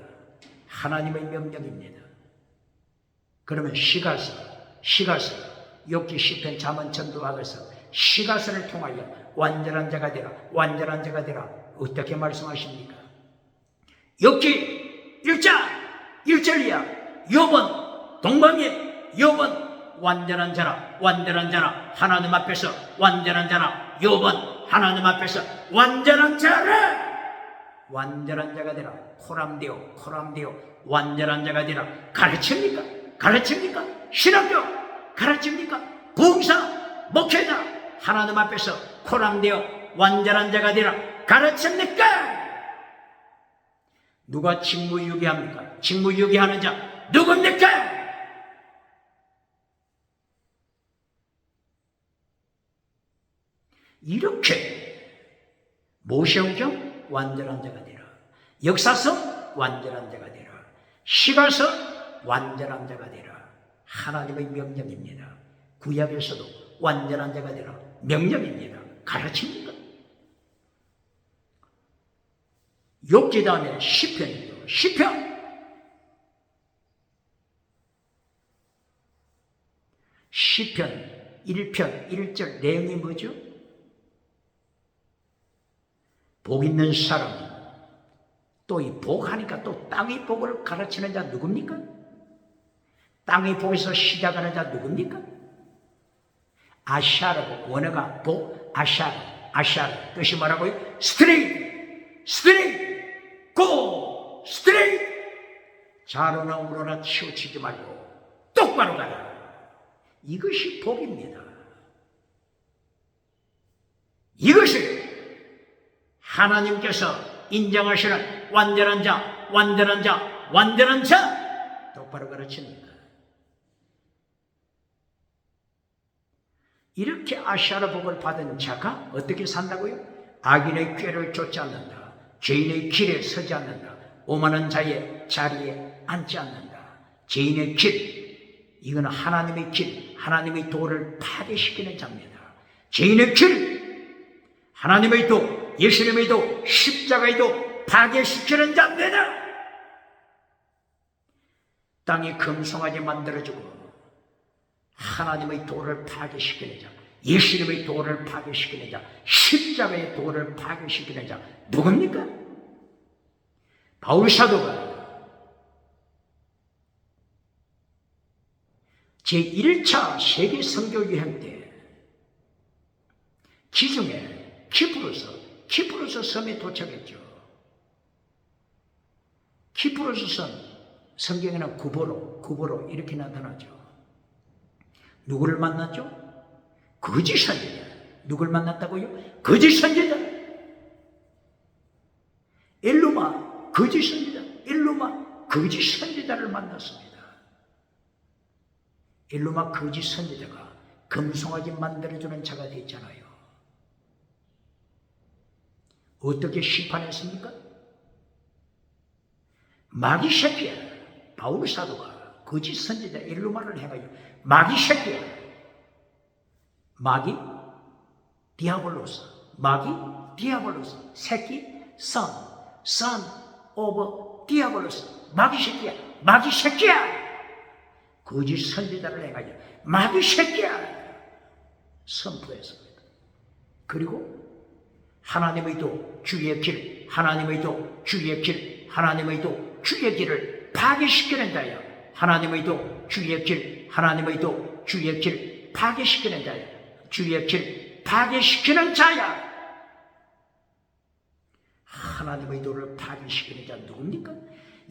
하나님의 명령입니다. 그러면 시가서, 욥기, 시편, 잠언, 전도하면서 시가서를 통하여 완전한 자가 되라, 완전한 자가 되라. 어떻게 말씀하십니까? 욥기 1장 1절이야. 욥은 동방에, 욥은 완전한 자라, 완전한 자라. 하나님 앞에서 완전한 자라. 욥은 하나님 앞에서 완전한 자라. 완전한 자가 되라. 코람데오, 완전한 자가 되라. 가르칩니까? 신학교 가르칩니까? 부흥사, 목회자 하나님 앞에서 코람데오 완전한 자가 되라. 가르칩니까? 누가 직무유기합니까? 직무유기하는 자 누굽니까? 이렇게 모세오경 완전한 자가 되라, 역사서 완전한 자가 되라, 시가서 완전한 자가 되라. 하나님의 명령입니다. 구약에서도 완전한 자가 되라 명령입니다. 가르칩니까? 욥기 다음에 시편이죠. 시편 1편 1절 내용이 뭐죠? 복 있는 사람, 또 이 복하니까 또 땅의 복을 가르치는 자 누굽니까? 땅의 복에서 시작하는 자 누굽니까? 아샤르고, 원어가 복, 아샤르 뜻이 뭐라고요? 스트레이트, 고, 스트레이트. 좌로나 우로나 치우치지 말고 똑바로 가라. 이것이 복입니다. 이것이 하나님께서 인정하시는 완전한 자 똑바로 가르칩니다. 이렇게 아샤르 복을 받은 자가 어떻게 산다고요? 악인의 꾀를 쫓지 않는다, 죄인의 길에 서지 않는다, 오만한 자의 자리에 앉지 않는다. 죄인의 길, 이거는 하나님의 길, 하나님의 도를 파괴시키는 자입니다. 죄인의 길, 하나님의 도, 예수님의 도, 십자가의 도 파괴시키는 자입니다. 땅이 금송아지 만들어주고 하나님의 도를 파괴시키는 자, 예수님의 도를 파괴시키는 자, 십자가의 도를 파괴시키는 자 누굽니까? 바울 사도가 제1차 세계 선교 여행 때 지중해 키프로스 섬에 도착했죠. 키프로스 섬, 성경에는 구보로 이렇게 나타나죠. 누구를 만났죠? 거짓 선지자. 누굴 만났다고요? 거짓 선지자. 엘루마 거짓 선지자를 만났습니다. 엘루마 거짓 선지자가 금송아지 만들어주는 자가 됐잖아요. 어떻게 심판했습니까? 마귀 새끼야. 바울 사도가 거짓 선지자 엘루마를 해가지고 마귀 새끼야. 마귀 디아블로스, 마귀 디아블로스, 새끼 선 오브 디아블로스, 마귀 새끼야, 마귀 새끼야. 거짓 선지자를 해가지고 마귀 새끼야 선포했습니다. 그리고 하나님의 도 주의 길, 하나님의 도 주의 길, 하나님의 도 주의 길을 파괴시키는 자야. 하나님의 도 주의 길, 하나님의 도 주의 길 파괴시키는 자야. 주의 길 파괴시키는 자야. 하나님의 도를 파괴시키는 자 누굽니까?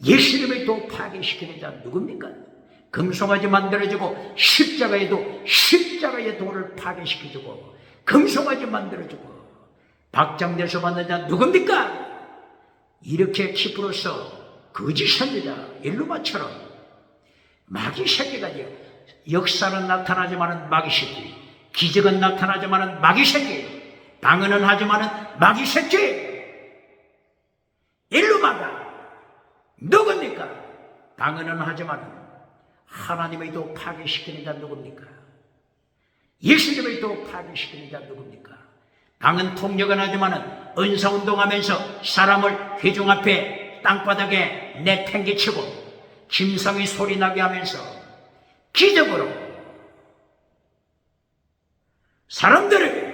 예수님의 도 파괴시키는 자 누굽니까? 금송아지 만들어주고 십자가의 도를 파괴시켜주고 금송아지 만들어주고 박장대소 받는 자 누굽니까? 이렇게 키프로서 거짓 선지자 엘루마처럼 마귀 새끼가 역사는 나타나지만은 마귀 새끼, 기적은 나타나지만은 마귀 새끼, 방언은 하지만은 마귀 새끼. 엘루마가 누굽니까? 방언은 하지만은 하나님의 도 파괴시키는 자 누굽니까? 예수님의 도 파괴시키는 자 누굽니까? 방언 통역은 하지만은 은사운동하면서 사람을 회중 앞에 땅바닥에 내팽개치고 짐승이 소리나게 하면서 기적으로 사람들에게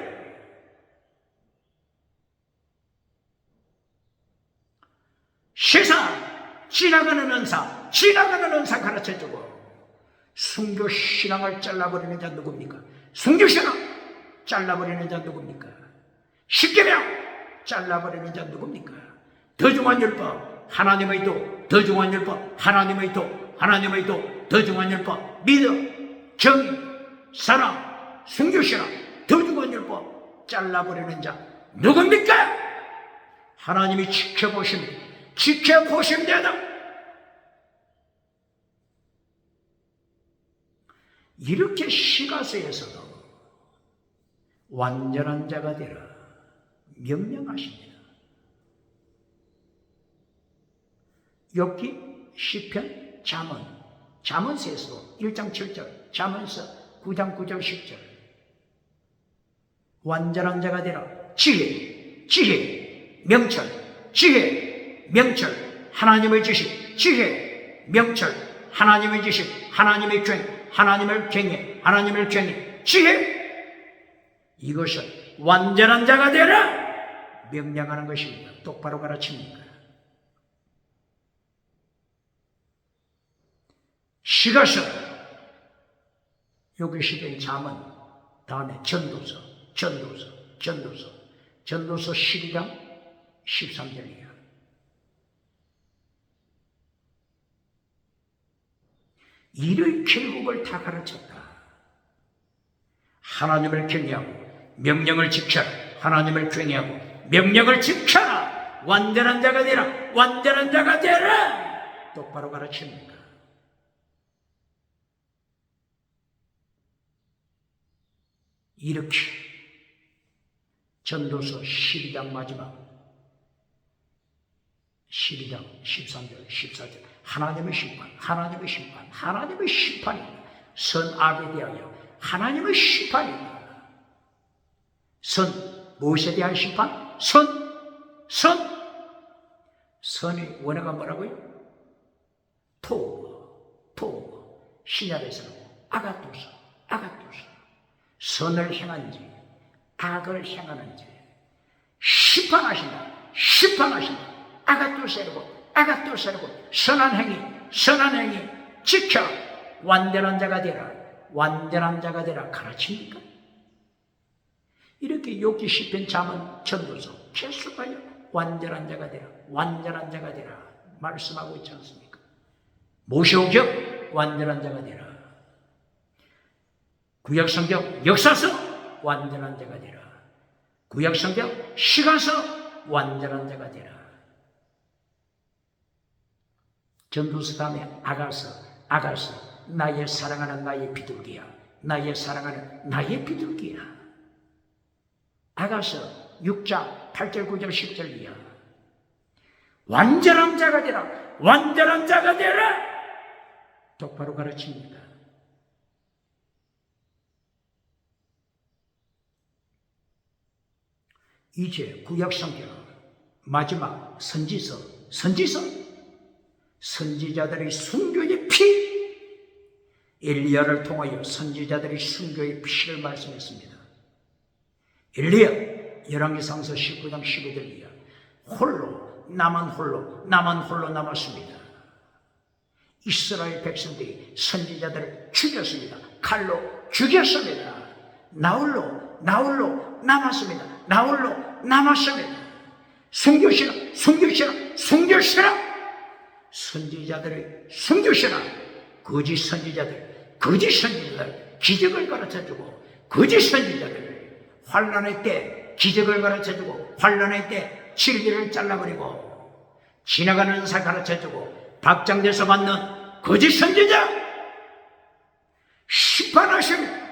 세상 지나가는 은사 가르쳐주고 순교신앙을 잘라버리는 자 누굽니까? 순교신앙 잘라버리는 자 누굽니까? 십계명 잘라버리는 자 누굽니까? 더 중한 율법 하나님의 도, 더 중한 율법 하나님의 도, 하나님의 도, 더 중한 율법 믿음, 정의, 사랑, 순교신앙 더 중한 율법 잘라버리는 자 누굽니까? 하나님이 지켜보십니다. 이렇게 시가서에서도 완전한 자가 되라 명령하십니다. 욥기, 시편, 잠언서에서도 1장 7절, 잠언서 9장 9절 10절 완전한 자가 되라. 지혜, 명철, 하나님의 지식, 지혜, 명철, 하나님의 지식, 하나님의 괭, 하나님을 경외, 지혜. 이것은 완전한 자가 되라 명령하는 것입니다. 똑바로 가르칩니다. 시가서, 여기 시된 잠언, 다음에 전도서 12장 13절이에요. 일의 결국을 다 가르쳤다. 하나님을 경외하고 명령을 지켜라. 하나님을 경외하고 명령을 지켜라. 완전한 자가 되라. 완전한 자가 되라. 똑바로 가르칩니다. 이렇게 전도서 12장 마지막 12장 13절 14절 하나님의 심판입니다. 선악에 대하여 하나님의 심판입니다. 무엇에 대한 심판? 선의 원어가 뭐라고요? 토 신약에서는 아가토스 선을 행한지 악을 행하는지 심판하신다. 아가토스라고 선한 행위 지켜 완전한 자가 되라 가르칩니까? 이렇게 욥기, 시편, 잠언, 전도서 계속하여 완전한 자가 되라 말씀하고 있지 않습니까? 모세오경 완전한 자가 되라. 구약성경 역사서 완전한 자가 되라. 구약성경 시가서 완전한 자가 되라. 전도서 다음에 아가서 나의 사랑하는 나의 비둘기야. 아가서 6장 8절 9절 10절이야. 완전한 자가 되라. 똑바로 가르칩니다. 이제 구약성경 마지막 선지자들의 순교의 피, 엘리야를 통하여 선지자들의 순교의 피를 말씀했습니다. 엘리야, 열왕기상서 19장 15절 이하, 나만 홀로 남았습니다. 이스라엘 백성들이 선지자들을 죽였습니다. 칼로 죽였습니다. 나홀로 남았습니다. 숨겨시라. 선지자들의 숨겨시라. 거짓 선지자들, 기적을 가르쳐주고, 거짓 선지자들, 환난의 때 기적을 가르쳐주고, 환난의 때 진리를 잘라버리고, 지나가는 사 가르쳐주고, 박장돼서 받는 거짓 선지자 심판하십니다.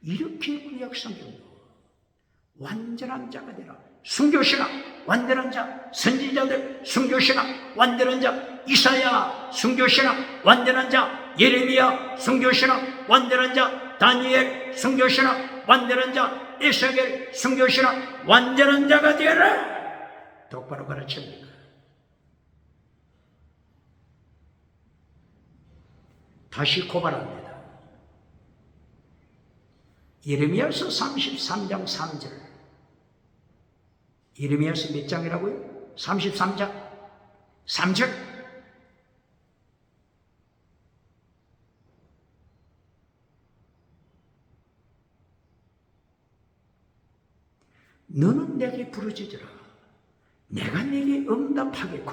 이렇게 구약 성경도 완전한 자가 되라. 순교시라 완전한 자, 선지자들 순교시라 완전한 자, 이사야 순교시라 완전한 자, 예레미야 순교시라 완전한 자, 다니엘 순교시라 완전한 자, 에스겔 순교시라 완전한 자가 되라. 똑바로 가르칩니다. 다시 고발합니다. 예레미야서 33장 3절. 예레미야서 몇 장이라고요? 33장 3절. 너는 내게 부르짖으라. 내가 내게 응답하겠고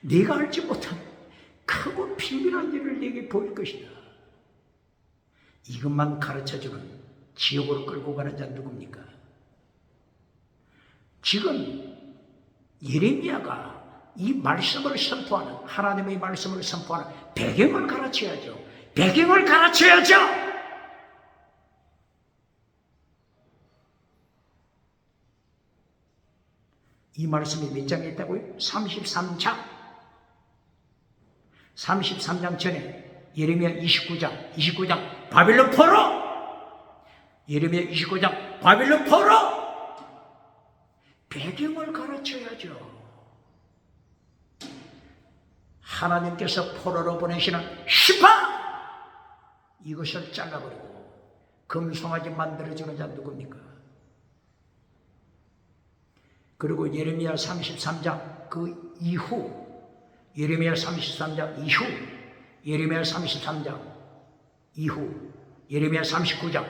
네가 알지 못한 크고 비밀한 일을 내게 보일 것이다. 이것만 가르쳐주는 지옥으로 끌고 가는 자 누굽니까? 지금 예레미야가 이 말씀을 선포하는, 하나님의 말씀을 선포하는 배경을 가르쳐야죠. 이 말씀이 몇 장에 있다고요? 33장 전에 예레미야 29장 바빌론 포로, 예레미야 29장 바빌론 포로. 배경을 가르쳐야죠. 하나님께서 포로로 보내시는 심판, 이것을 잘라버리고 금송아지 만들어주는 자 누굽니까? 그리고 예레미야 33장 그 이후, 예레미야 33장 이후, 예레미야 33장 이후, 예레미야 39장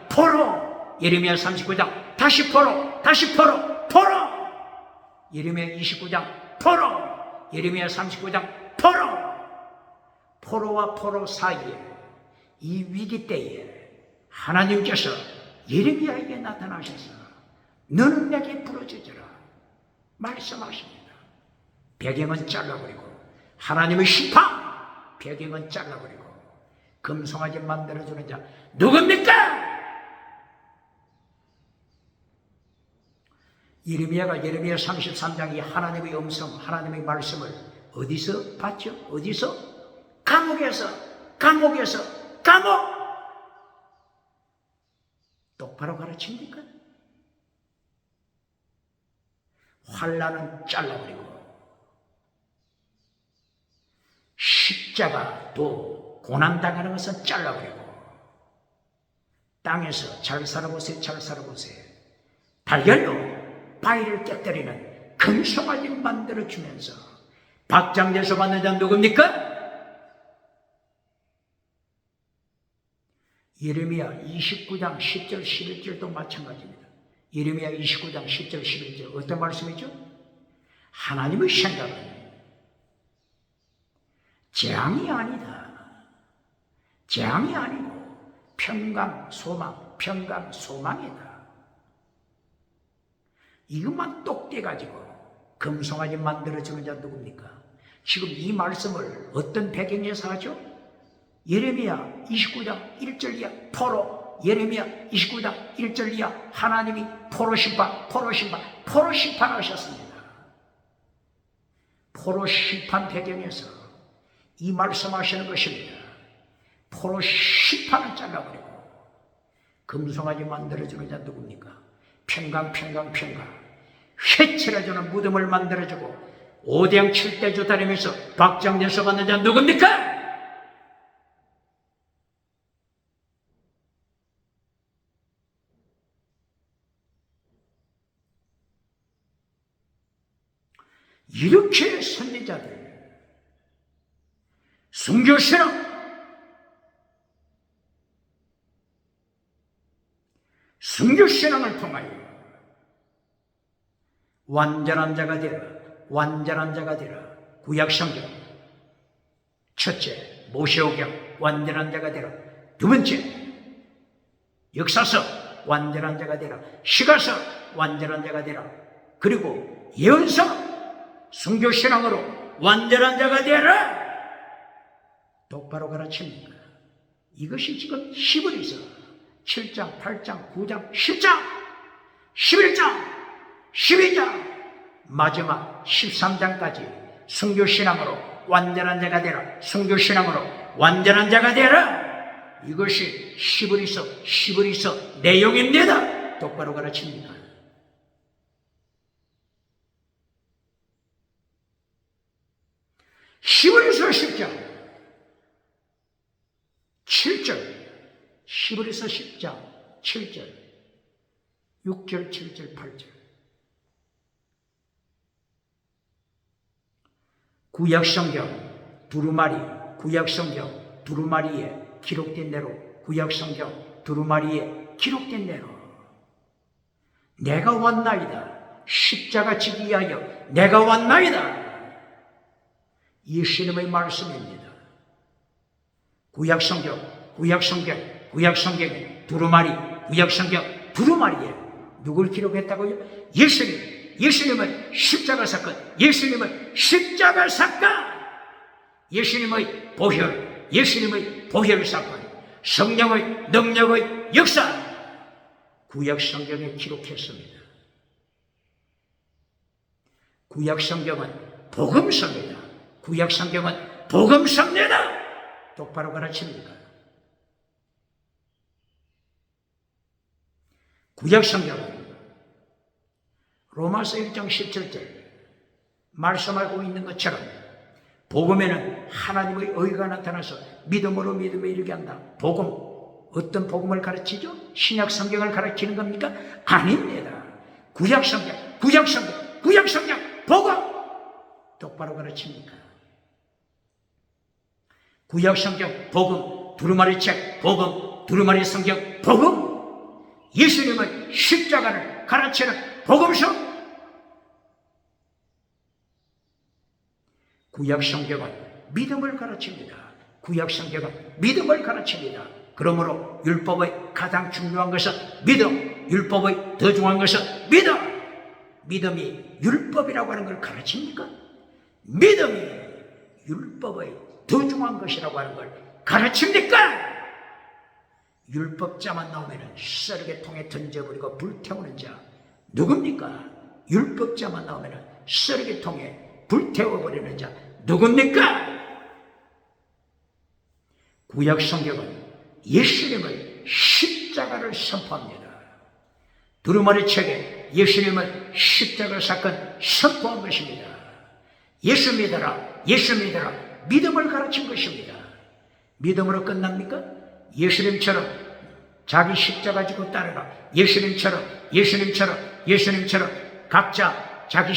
포로, 예레미야 39장 다시 포로, 예레미야 29장 포로, 예레미야 39장 포로와 포로 사이에 이 위기 때에 하나님께서 예레미야에게 나타나셔서 너는 내게 부르짖으라 말씀하십니다. 배경은 잘라버리고, 하나님의 심판, 배경은 잘라버리고 금송아지 만들어주는 자 누굽니까? 예레미야 33장이 하나님의 음성, 하나님의 말씀을 어디서 봤죠? 어디서? 감옥에서. 똑바로 가르칩니까? 환난은 잘라버리고 십자가 또 고난당하는 것은 잘라버리고 땅에서 잘 살아보세요. 달걀로 바위를 깨뜨리는 금송아지 만들어주면서 박장돼서 받는 자 누굽니까? 예레미야 29장 10절 11절도 마찬가지입니다. 예레미야 29장 10절 11절 어떤 말씀이죠? 하나님의 생각은 재앙이 아니고 평강 소망이다. 이것만 똑대가지고 금송아지 만들어주는 자 누굽니까? 지금 이 말씀을 어떤 배경에서 하죠? 예레미야 29장 1절 이하 포로, 예레미야 29장 1절 이하 하나님이 포로 심판하셨습니다. 포로 심판 배경에서 이 말씀하시는 것입니다. 포로 심판을 잘라버리고 금송아지 만들어주는 자 누굽니까? 평강 회칠해주는 무덤을 만들어주고 오대양 7대조 다니면서 박장대소 받는 자 누굽니까? 이렇게 선지자들 순교신앙 순교신앙을 통하여 완전한 자가 되라. 구약성경 첫째, 모세오경 완전한 자가 되라. 두 번째, 역사서 완전한 자가 되라. 시가서 완전한 자가 되라. 그리고 예언서 순교신앙으로 완전한 자가 되라. 똑바로 가르칩니다. 이것이 지금 히브리서 7장, 8장, 9장, 10장, 11장, 12장, 마지막 13장까지 순교신앙으로 완전한 자가 되라. 순교신앙으로 완전한 자가 되라. 이것이 히브리서 내용입니다. 똑바로 가르칩니다. 히브리서 10장 7절, 히브리서 10장 7절, 6절, 7절, 8절. 구약성경 두루마리에 기록된 대로, 구약성경 두루마리에 기록된 대로 내가 왔나이다. 십자가 지기 위하여 내가 왔나이다. 예수님의 말씀입니다. 구약성경 두루마리에 누굴 기록했다고요? 예수님의 십자가 사건, 예수님의 보혈 사건, 성령의 능력의 역사, 구약성경에 기록했습니다. 구약성경은 복음서입니다. 똑바로 가르칩니다. 구약성경은 로마서 1장 17절 말씀하고 있는 것처럼 복음에는 하나님의 의가 나타나서 믿음으로 믿음에 이르게 한다. 복음, 어떤 복음을 가르치죠? 신약 성경을 가르치는 겁니까? 아닙니다. 구약성경, 복음 똑바로 가르칩니까? 구약성경, 복음, 두루마리 책, 복음, 두루마리 성경, 복음, 예수님의 십자가를 가르치는 복음서. 구약성경은 믿음을 가르칩니다. 그러므로 율법의 가장 중요한 것은 믿음, 율법의 더 중요한 것은 믿음. 믿음이 율법이라고 하는 걸 가르칩니까? 믿음이 율법의 더 중요한 것이라고 하는 걸 가르칩니까? 율법자만 나오면 쓰레기통에 던져버리고 불태우는 자 누굽니까? 율법자만 나오면 쓰레기통에 불태워버리는 자 누굽니까? 구약성경은 예수님의 십자가를 선포합니다. 두루마리 책에 예수님의 십자가 사건 선포한 것입니다. 예수 믿어라, 믿음을 가르친 것입니다. 믿음으로 끝납니까? 예수님처럼 자기 십자가 지고 따르라. 예수님처럼 각자 자기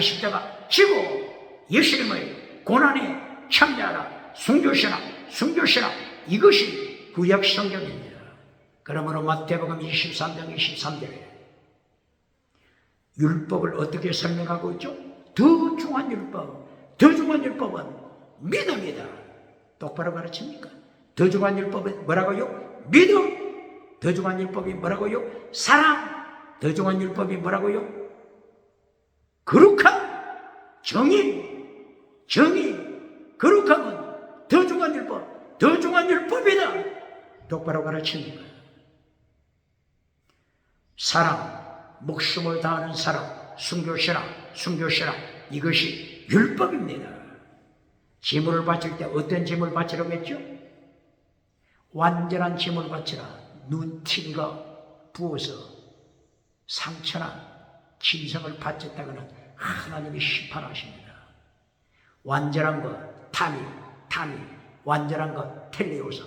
십자가 지고 예수님의 고난에 참여하라. 순교신앙 이것이 구약성경입니다. 그러므로 마태복음 23장 23절에 율법을 어떻게 설명하고 있죠? 더 중요한 율법은 믿음이다. 똑바로 가르칩니까? 더 중요한 율법은 뭐라고요? 믿음. 더 중요한 율법이 뭐라고요? 사랑. 더 중요한 율법이 뭐라고요? 거룩함. 정의. 거룩함은 더 중요한 율법이다. 똑바로 가르칩니까? 사랑, 목숨을 다하는 사랑, 순교신앙, 이것이 율법입니다. 제물을 바칠 때 어떤 제물을 바치라고 했죠? 완전한 제물을 바치라. 눈팅 거 부어서 상처나 짐승을 바쳤다가는 하나님이 심판하십니다. 완전한 것 타미, 완전한 것 텔레오서,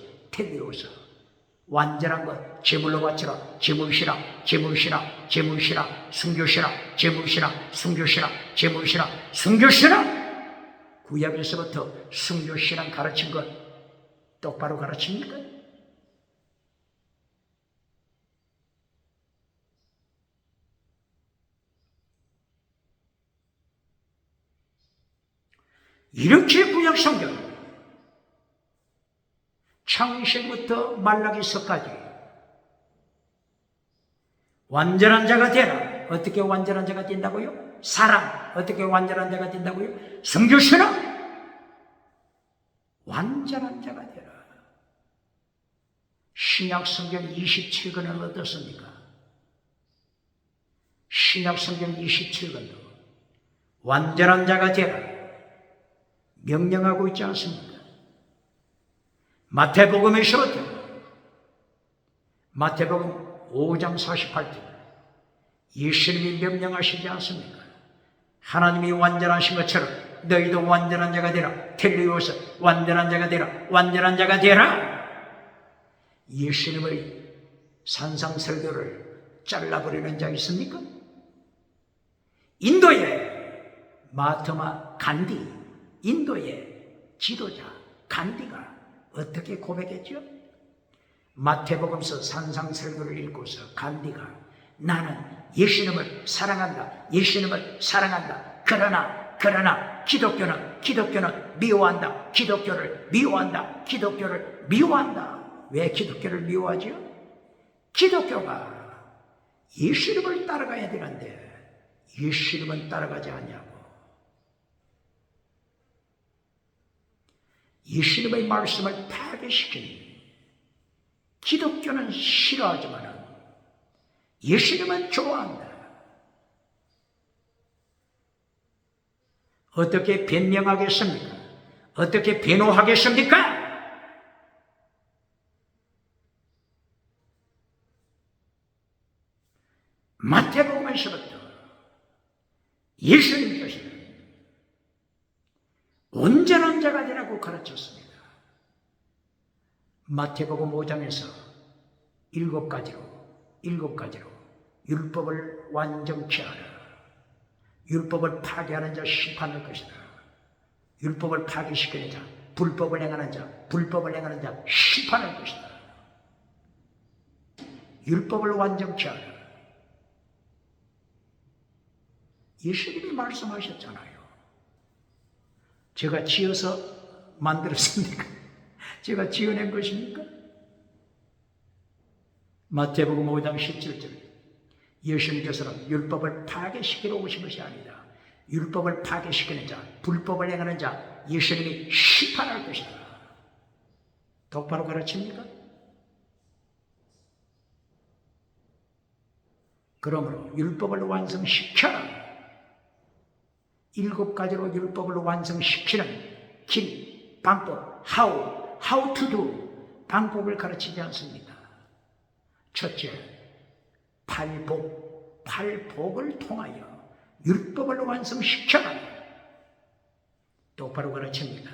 완전한 것 제물로 바치라. 제물시라, 순교시라, 제물시라. 구약에서부터 순교시랑 가르친 것 똑바로 가르칩니까? 이렇게 구약 성경 창세부터 말라기서까지 완전한 자가 되라. 어떻게 완전한 자가 된다고요? 사랑. 어떻게 완전한 자가 된다고요? 성교시라. 완전한 자가 되라. 신약 성경 27권은 어떻습니까? 신약 성경 27권도 완전한 자가 되라 명령하고 있지 않습니까? 마태복음에서부터 마태복음 5장 48절 예수님이 명령하시지 않습니까? 하나님이 완전하신 것처럼 너희도 완전한 자가 되라. 텔레오서 완전한 자가 되라. 완전한 자가 되라. 예수님의 산상설교를 잘라버리는 자 있습니까? 인도의 마하트마 간디, 인도의 지도자 간디가 어떻게 고백했죠? 마태복음서 산상설교를 읽고서 간디가 나는 예수님을 사랑한다. 예수님을 사랑한다. 그러나 기독교는 미워한다. 기독교를 미워한다. 왜 기독교를 미워하죠? 기독교가 예수님을 따라가야 되는데 예수님은 따라가지 않냐고. 예수님의 말씀을 파괴시킨 기독교는 싫어하지만 예수님은 좋아한다. 어떻게 변명하겠습니까? 어떻게 변호하겠습니까? 마태복음에서부터 예수님께서는 온전한 자가 되라고 가르쳤습니다. 마태복음 5장에서 7가지로 율법을 완전케 하라. 율법을 파괴하는 자 심판할 것이다. 율법을 파괴시키는 자, 불법을 행하는 자 심판할 것이다. 율법을 완전케 하라. 예수님이 말씀하셨잖아요. 제가 지어서 만들었습니까? 제가 지어낸 것입니까? 마태복음 5장 17절 예수님께서는 율법을 파괴시키러 오신 것이 아니다. 율법을 파괴시키는 자, 불법을 행하는 자 예수님이 심판할 것이다. 똑바로 가르칩니까? 그러므로 율법을 완성시켜라. 7가지로 율법을 완성시키는 길, 방법, how to do 방법을 가르치지 않습니다. 첫째, 팔복을 통하여 율법을 완성시켜라. 똑바로 가르칩니다.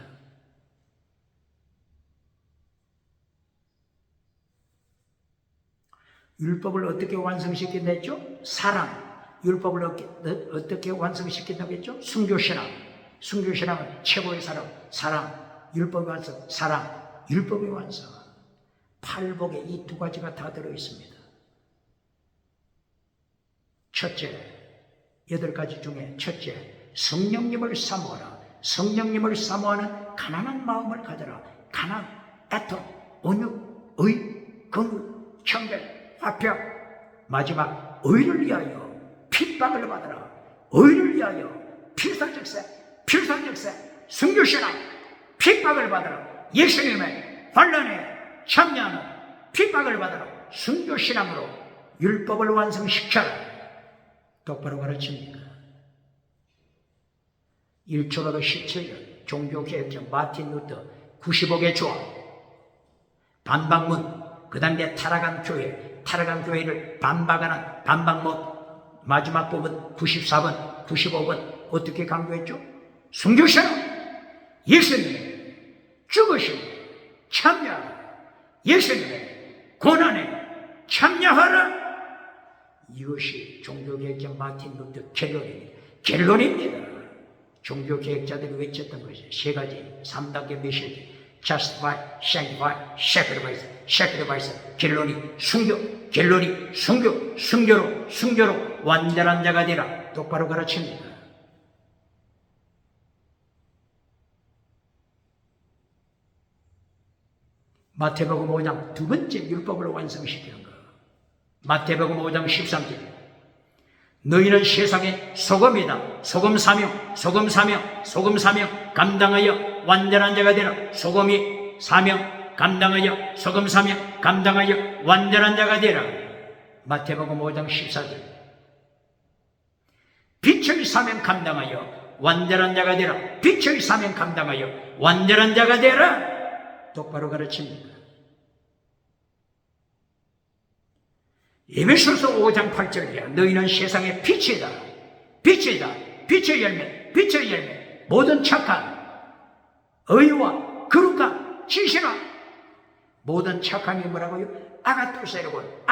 율법을 어떻게 완성시킨다죠? 사랑. 율법을 어떻게 완성시킨다고 했죠? 순교신앙은 최고의 사랑. 율법의 완성, 사랑, 율법의 완성. 팔복에 이 2가지가 다 들어있습니다. 첫째, 8가지 중에 첫째, 성령님을 사모하라. 성령님을 사모하는 가난한 마음을 가져라. 가난, 애통, 온유, 의, 긍휼, 청결, 화평. 마지막, 의를 위하여 핍박을 받으라. 의를 위하여 필사적세, 순교신앙, 핍박을 받으라. 예수님의 환난에 참여하는 핍박을 받으라. 순교신앙으로 율법을 완성시켜라. 똑바로 가르칩니까? 1517년 종교개혁자 마틴 루터 95개 조합 반박문, 그 다음에 타락한 교회를 반박하는 반박문 마지막 부분 94번, 95번 어떻게 강조했죠? 순교시라 예수님의 죽으심에 참여하라. 예수님의 고난에 참여하라. 이것이 종교개혁자 마틴 루터 결론입니다. 종교개혁자들이 외쳤던 것이 세 가지 3단계 메시지 justify, sanctify, sacrifice. 결론이 순교로 완전한 자가 되라. 똑바로 가르칩니다. 마태복음 5장 두 번째 율법을 완성시키는 것. 마태복음 5장 13절. 너희는 세상의 소금이다. 소금 사명 감당하여 완전한 자가 되라. 소금이 사명 감당하여 소금 사명 감당하여 완전한 자가 되라. 마태복음 5장 14절. 빛의 사명 감당하여 완전한 자가 되라. 빛의 사명 감당하여 완전한 자가 되라. 똑바로 가르칩니다. 에베소서 5장 8절이야. 너희는 세상의 빛이다. 빛의 열매. 모든 착한 의와 거룩한 진실한 모든 착함이 뭐라고요? 아가토세르곤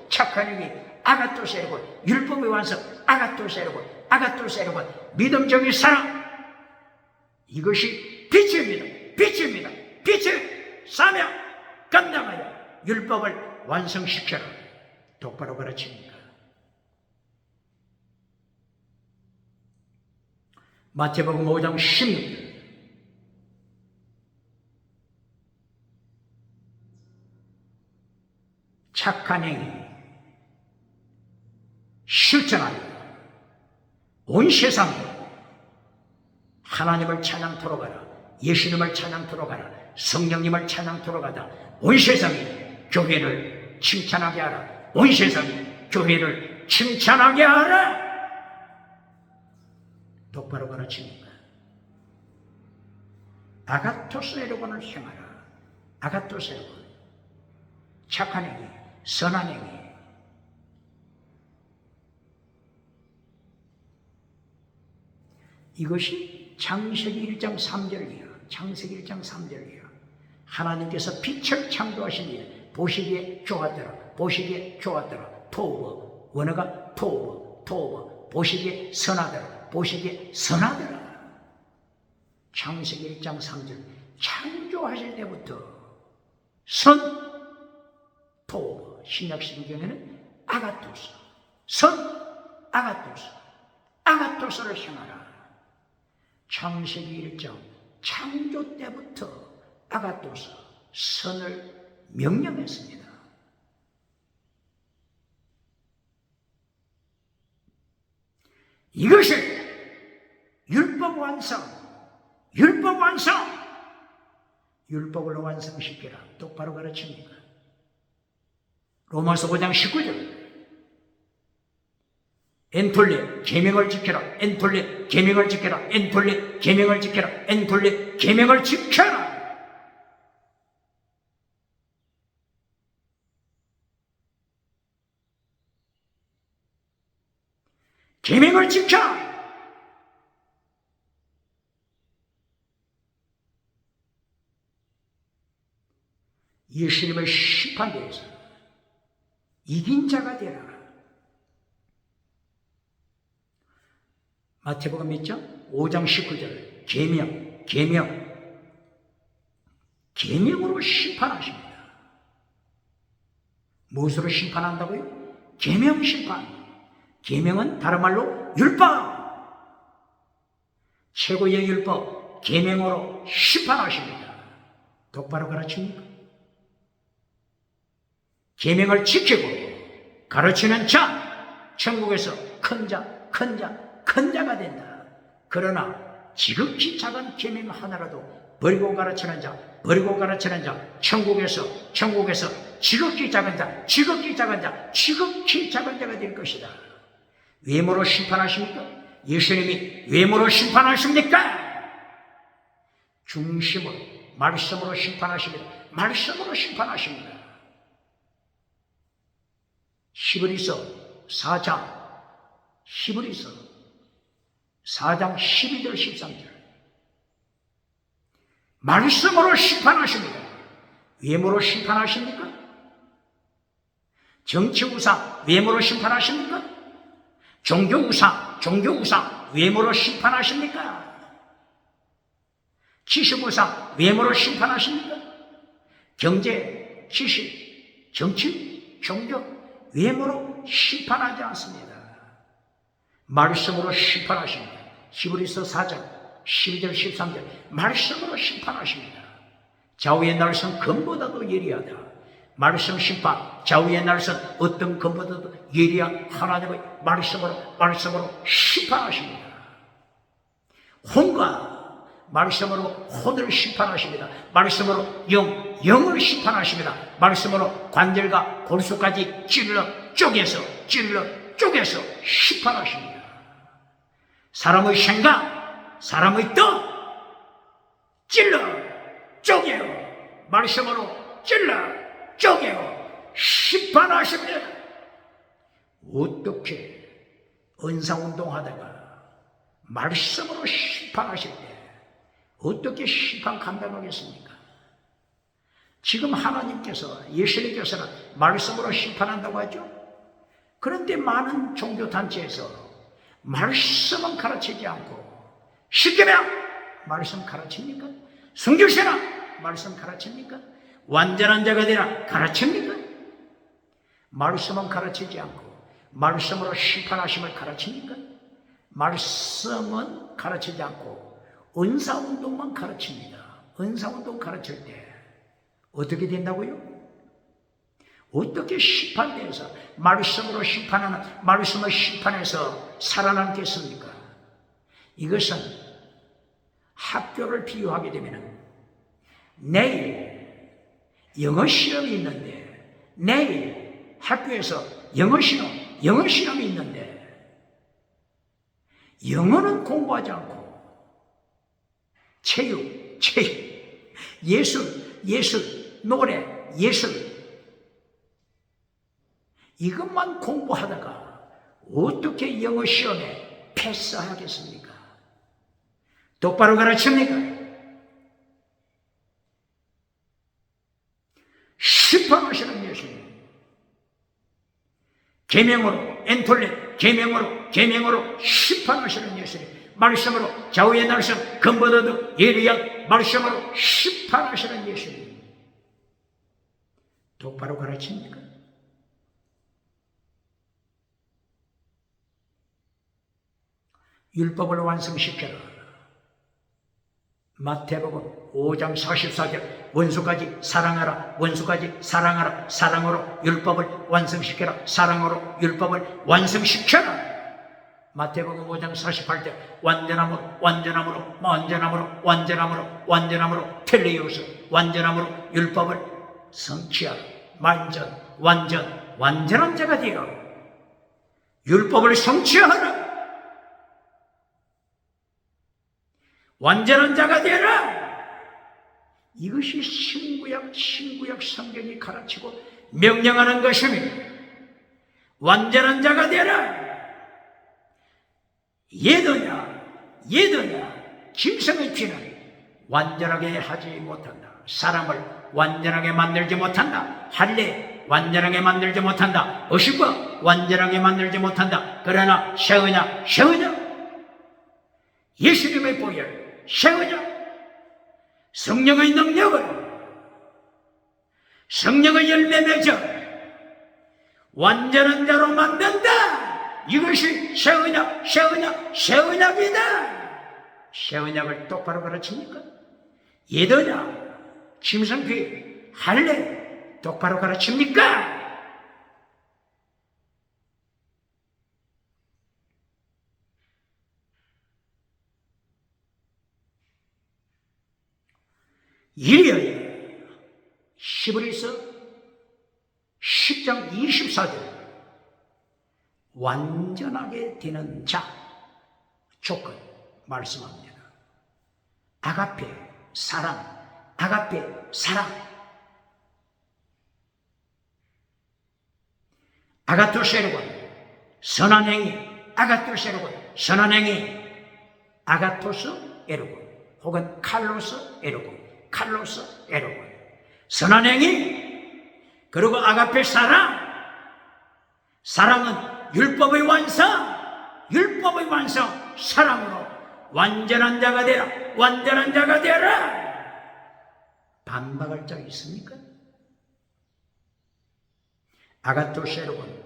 착한 힘이 아가토세르곤 율법의 완성 아가토세르곤 믿음적인 사랑 이것이 빛입니다. 빛의 사명 감당하여 율법을 완성시켜라. 똑바로 가르칩니다. 마태복음 5장 16절. 착한 행위 실천하여 온 세상에 하나님을 찬양토록 하라. 예수님을 찬양토록 하라. 성령님을 찬양토록 하다. 온 세상이 교회를 칭찬하게 하라. 온 세상이 교회를 칭찬하게 하라. 똑바로 가르칩니다. 아가토스에르곤을 행하라. 아가토스에르곤 착한 행위, 선한 행위. 이것이 창세기 1장 3절이야. 창세기 1장 3절이야. 하나님께서 빛을 창조하시니 보시기에 좋았더라. 토브 원어가 토브 보시기에 선하더라. 창세기 1장 3절 창조하실 때부터 토브 신약 성경에는 아가토스 아가토스를 행하라. 창세기 1장 창조 때부터 아가토스 선을 명령했습니다. 이것이 율법 완성, 율법을 완성시키라. 똑바로 가르칩니다. 로마서 5장 19절. 엔톨레 계명을 지켜라. 계명을 지켜라. 계명을 지켜. 예수님의 심판대에서 이긴 자가 되라. 마태복음 몇 장? 5장 19절. 계명으로 심판하십니다. 무엇으로 심판한다고요? 계명 심판. 계명은 다른 말로 율법. 최고의 율법 계명으로 심판하십니다. 똑바로 가르칩니까? 계명을 지키고 가르치는 자 천국에서 큰 자가 된다. 그러나 지극히 작은 계명 하나라도 버리고 가르치는 자 천국에서 지극히 작은 자가 될 것이다. 외모로 심판하십니까? 예수님이 외모로 심판하십니까? 중심으로, 말씀으로 심판하십니다. 말씀으로 심판하십니다. 히브리서 4장 12절 13절 말씀으로 심판하십니다. 외모로 심판하십니까? 정치우상 외모로 심판하십니까? 종교우상 외모로 심판하십니까? 지식우상 외모로 심판하십니까? 경제, 지식, 정치, 종교 외모로 심판하지 않습니다. 말씀으로 심판하십니다. 히브리서 4장 12절 13절 말씀으로 심판하십니다. 좌우의 날선 금보다도 예리하다. 말씀 심판, 좌우의 날선 어떤 금보다도 예리한 하나님의 말씀으로 심판하십니다. 혼과 말씀으로 혼을 심판하십니다. 말씀으로 영을 심판하십니다. 말씀으로 관절과 골수까지 찔러 쪼개서 심판하십니다. 사람의 생각, 사람의 뜻 찔러 쪼개어 말씀으로 찔러 쪼개어 심판하십니다. 어떻게 은사운동하다가 말씀으로 심판하실 때 어떻게 심판 감당하겠습니까? 지금 하나님께서, 예수님께서는 말씀으로 심판한다고 하죠. 그런데 많은 종교단체에서 말씀은 가르치지 않고 십계명 말씀 가르칩니까? 성결신앙 말씀 가르칩니까? 완전한 자가 되라 가르칩니까? 말씀은 가르치지 않고 말씀으로 심판하심을 가르칩니까? 말씀은 가르치지 않고 은사운동만 가르칩니다. 은사운동 가르칠 때 어떻게 된다고요? 어떻게 심판대에서 말씀으로 심판하는, 말씀을 심판해서 살아남겠습니까? 이것은 학교를 비유하게 되면 내일 영어 시험이 있는데, 내일 학교에서 영어 시험이 있는데 영어는 공부하지 않고 체육, 예술, 노래, 예술 이것만 공부하다가 어떻게 영어 시험에 패스하겠습니까? 똑바로 가르칩니까? 심판하시는 예수님. 계명으로, 엔톨렛, 계명으로 심판하시는 예수님. 말씀으로 좌우의 날선 금보다도 예리한 말씀으로 심판하시는 예수님. 똑바로 가르칩니까? 율법을 완성시켜라. 마태복음 5장 44절 원수까지 사랑하라. 사랑으로 율법을 완성시켜라. 사랑으로 율법을 완성시켜라. 마태복음 5장 48절 완전함으로 텔레이오스 완전함으로 율법을 성취하라. 완전한 자가 되어 율법을 성취하라. 완전한 자가 되라. 이것이 신구약 성경이 가르치고 명령하는 것입니다. 완전한 자가 되라. 예더냐 짐승의 피는 완전하게 하지 못한다. 사람을 완전하게 만들지 못한다. 할례 완전하게 만들지 못한다. 의식과 완전하게 만들지 못한다. 그러나 쉐으냐 예수님의 보혈 쉐으냐 성령의 능력을 성령의 열매 맺어 완전한 자로 만든다. 이것이 쉐으냐 쉐으냐입니다. 쉐으냐를 똑바로 가르칩니까? 예더냐 짐승귀 할례 똑바로 가르칩니까? 이리하여 히브리서 10장 24절 완전하게 되는 자 조건 말씀합니다. 아가페, 사랑, 아가페, 사랑. 아가토세로곤, 선한 행위, 아가토세로곤, 선한 행위, 아가토스 에로곤, 혹은 칼로스 에로곤, 칼로스 에로곤, 선한 행위, 그리고 아가페 사랑, 사랑은 율법의 완성, 율법의 완성, 사랑으로 완전한 자가 되라, 완전한 자가 되라. 반박할 자 있습니까? 아가토세로곤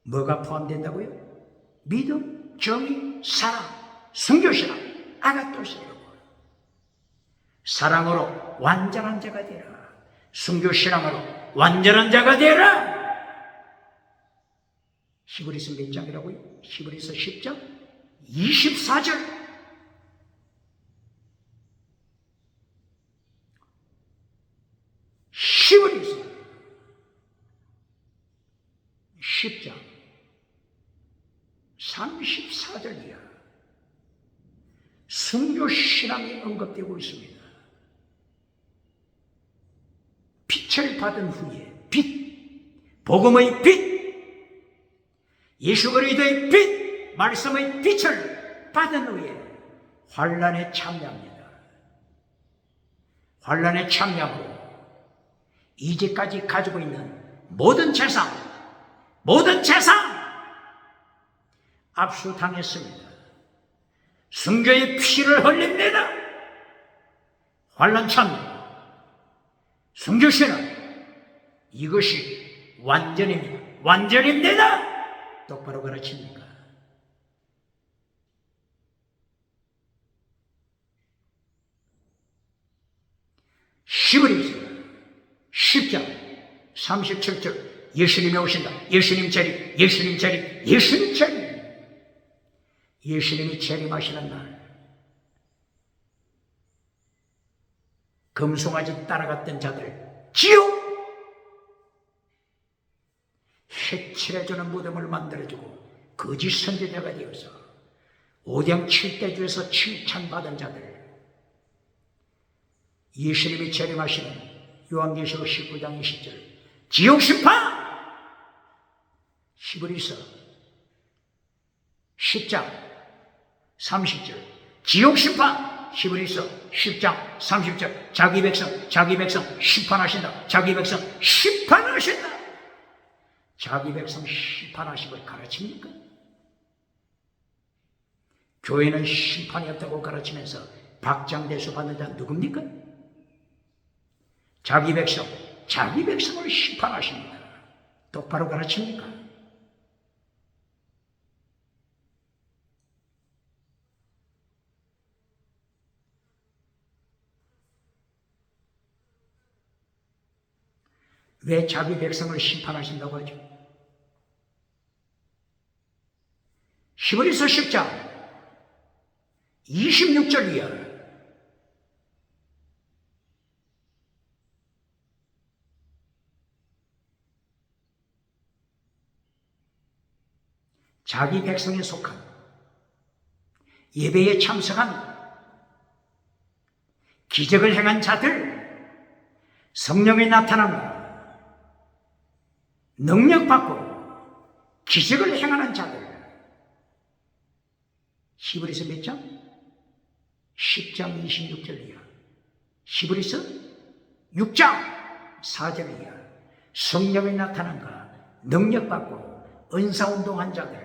뭐가 포함된다고요? 믿음, 정의, 사랑, 순교신앙, 아가토세로곤. 사랑으로 완전한 자가 되라, 순교신앙으로 완전한 자가 되라. 히브리서 몇 장이라고요? 히브리서 10장 24절. 히브리서 10장 34절이야. 순교신앙이 언급되고 있습니다. 빛을 받은 후에 빛, 복음의 빛, 예수 그리스도의 빛, 말씀의 빛을 받은 후에 환난에 참여합니다. 환난에 참여하고 이제까지 가지고 있는 모든 재산 압수당했습니다. 순교의 피를 흘립니다. 환난 참여, 순교신은 이것이 완전입니다. 완전입니다. 똑바로 가르칩니까? 히브리서 10장 37절. 예수님이 오신다. 예수님 재림, 예수님 재림, 예수님 재림. 예수님이 재림하시는 날, 금송아지 따라갔던 자들 지옥, 해칠해주는 무덤을 만들어주고 거짓 선지자가 되어서 오병 7대주에서 칭찬받은 자들, 예수님이 재림하시는 요한계시록 19장 20절 지옥 심판. 히브리서 10장 30절 지옥 심판. 히브리서 10장 30절 자기 백성 심판하신다. 자기 백성 심판하신다. 자기 백성 심판하시고 가르칩니까? 교회는 심판이 없다고 가르치면서 박장대소 받는 자 누굽니까? 자기 백성을 심판하십니다. 똑바로 가르칩니까? 왜 자기 백성을 심판하신다고 하죠? 히브리서 10장 26절 이하 자기 백성에 속한 예배에 참석한 기적을 행한 자들, 성령이 나타나며 능력받고 기적을 행하는 자들. 히브리서 몇 장? 10장 26절 이하. 히브리서 6장 4절 이하. 성령이 나타난가 능력받고 은사운동한 자들,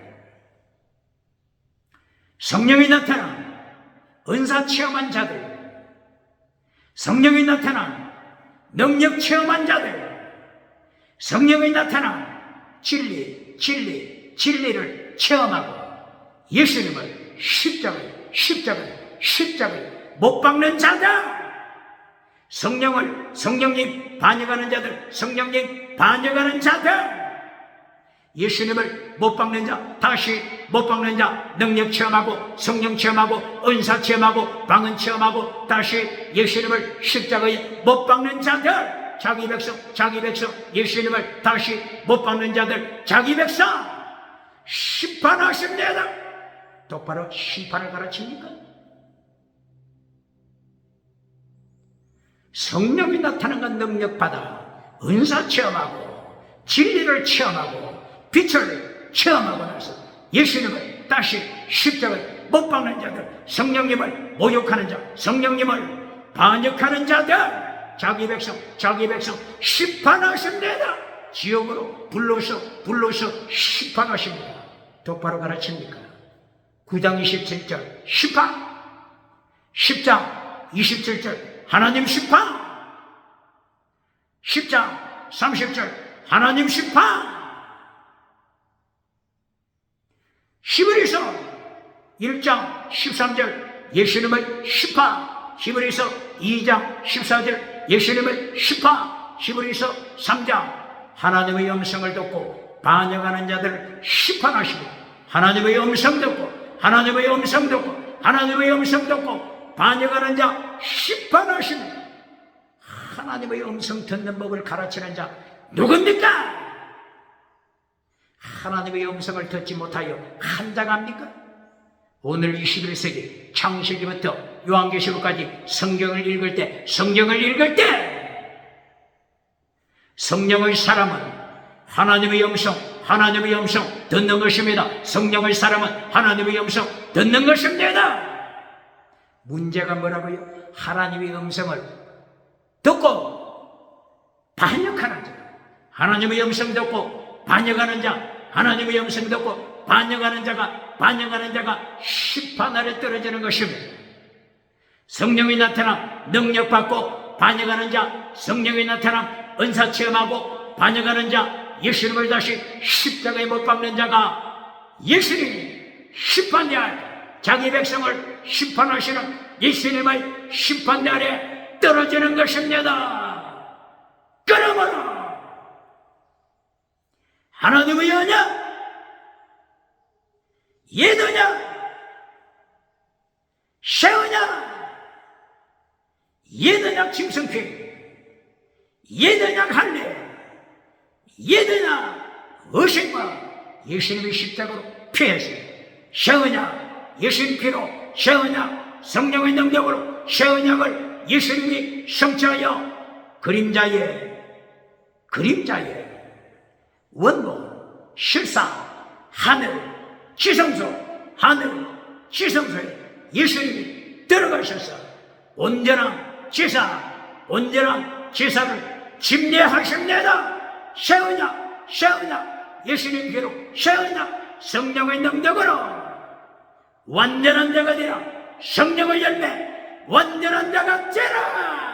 성령이 나타나 은사 체험한 자들, 성령이 나타나 능력 체험한 자들, 성령이 나타나 진리를 체험하고 예수님을 십자가에 못 박는 자들, 성령님 반역하는 자들, 성령님 반역하는 자들, 예수님을 못 박는 자, 다시 못 박는 자, 능력 체험하고 성령 체험하고 은사 체험하고 방언 체험하고 다시 예수님을 십자가에 못 박는 자들, 자기 백성 예수님을 다시 못 박는 자들, 자기 백성 심판하십니다. 똑바로 심판을 가르칩니까? 성령이 나타난 건 능력받아 은사 체험하고 진리를 체험하고 빛을 체험하고 나서 예수님을 다시 십자가에 못 박는 자들, 성령님을 모욕하는 자, 성령님을 반역하는 자들, 자기 백성 심판하십니다. 지옥으로 불러서 심판하십니다. 똑바로 가르칩니까? 9장 27절 심판, 10장 27절 하나님 심판, 10장 30절 하나님 심판, 히브리서 1장 13절 예수님의 심판, 히브리서 2장 14절 예수님의 심판, 히브리서 3장 하나님의 음성을 듣고 반역하는 자들을 심판하십니다. 하나님의 음성 듣고 하나님의 음성 듣고 하나님의 음성 듣고 반역하는 자 심판하십니다. 하나님의 음성 듣는 법을 가르치는 자 누굽니까? 하나님의 음성을 듣지 못하여 한장합니까? 오늘 21세기 창세기부터 요한계시록까지 성경을 읽을 때 성령의 사람은 하나님의 음성 듣는 것입니다. 성령의 사람은 하나님의 음성 듣는 것입니다. 문제가 뭐라고요? 하나님의 음성을 듣고 반역하는 자, 하나님의 음성 듣고 반역하는 자, 하나님의 음성 듣고 반역하는 자가 심판 아래 떨어지는 것입니다. 성령이 나타나 능력받고 반역하는 자, 성령이 나타나 은사 체험하고 반역하는 자, 예수님을 다시 십자가에 못 박는 자가 예수님이 심판대 아래, 자기 백성을 심판하시는 예수님의 심판대 아래 떨어지는 것입니다. 그러므로 하나님의 언약 옛 언약 새 언약, 옛 언약 짐승피, 옛 언약 할례, 옛 언약 의식과 예수님의 십자가로 피했어요. 새 언약 예수님 피로, 새 언약 성령의 능력으로, 새 언약을 예수님이 성취하여 그림자의 원본 실상 하늘 지성소에 예수님이 들어가셔서 온전한 제사를 집례하십니다. 새 언약 예수님 피로, 새 언약 성령의 능력으로 완전한 자가 되라. 성령의 열매 완전한 자가 되라.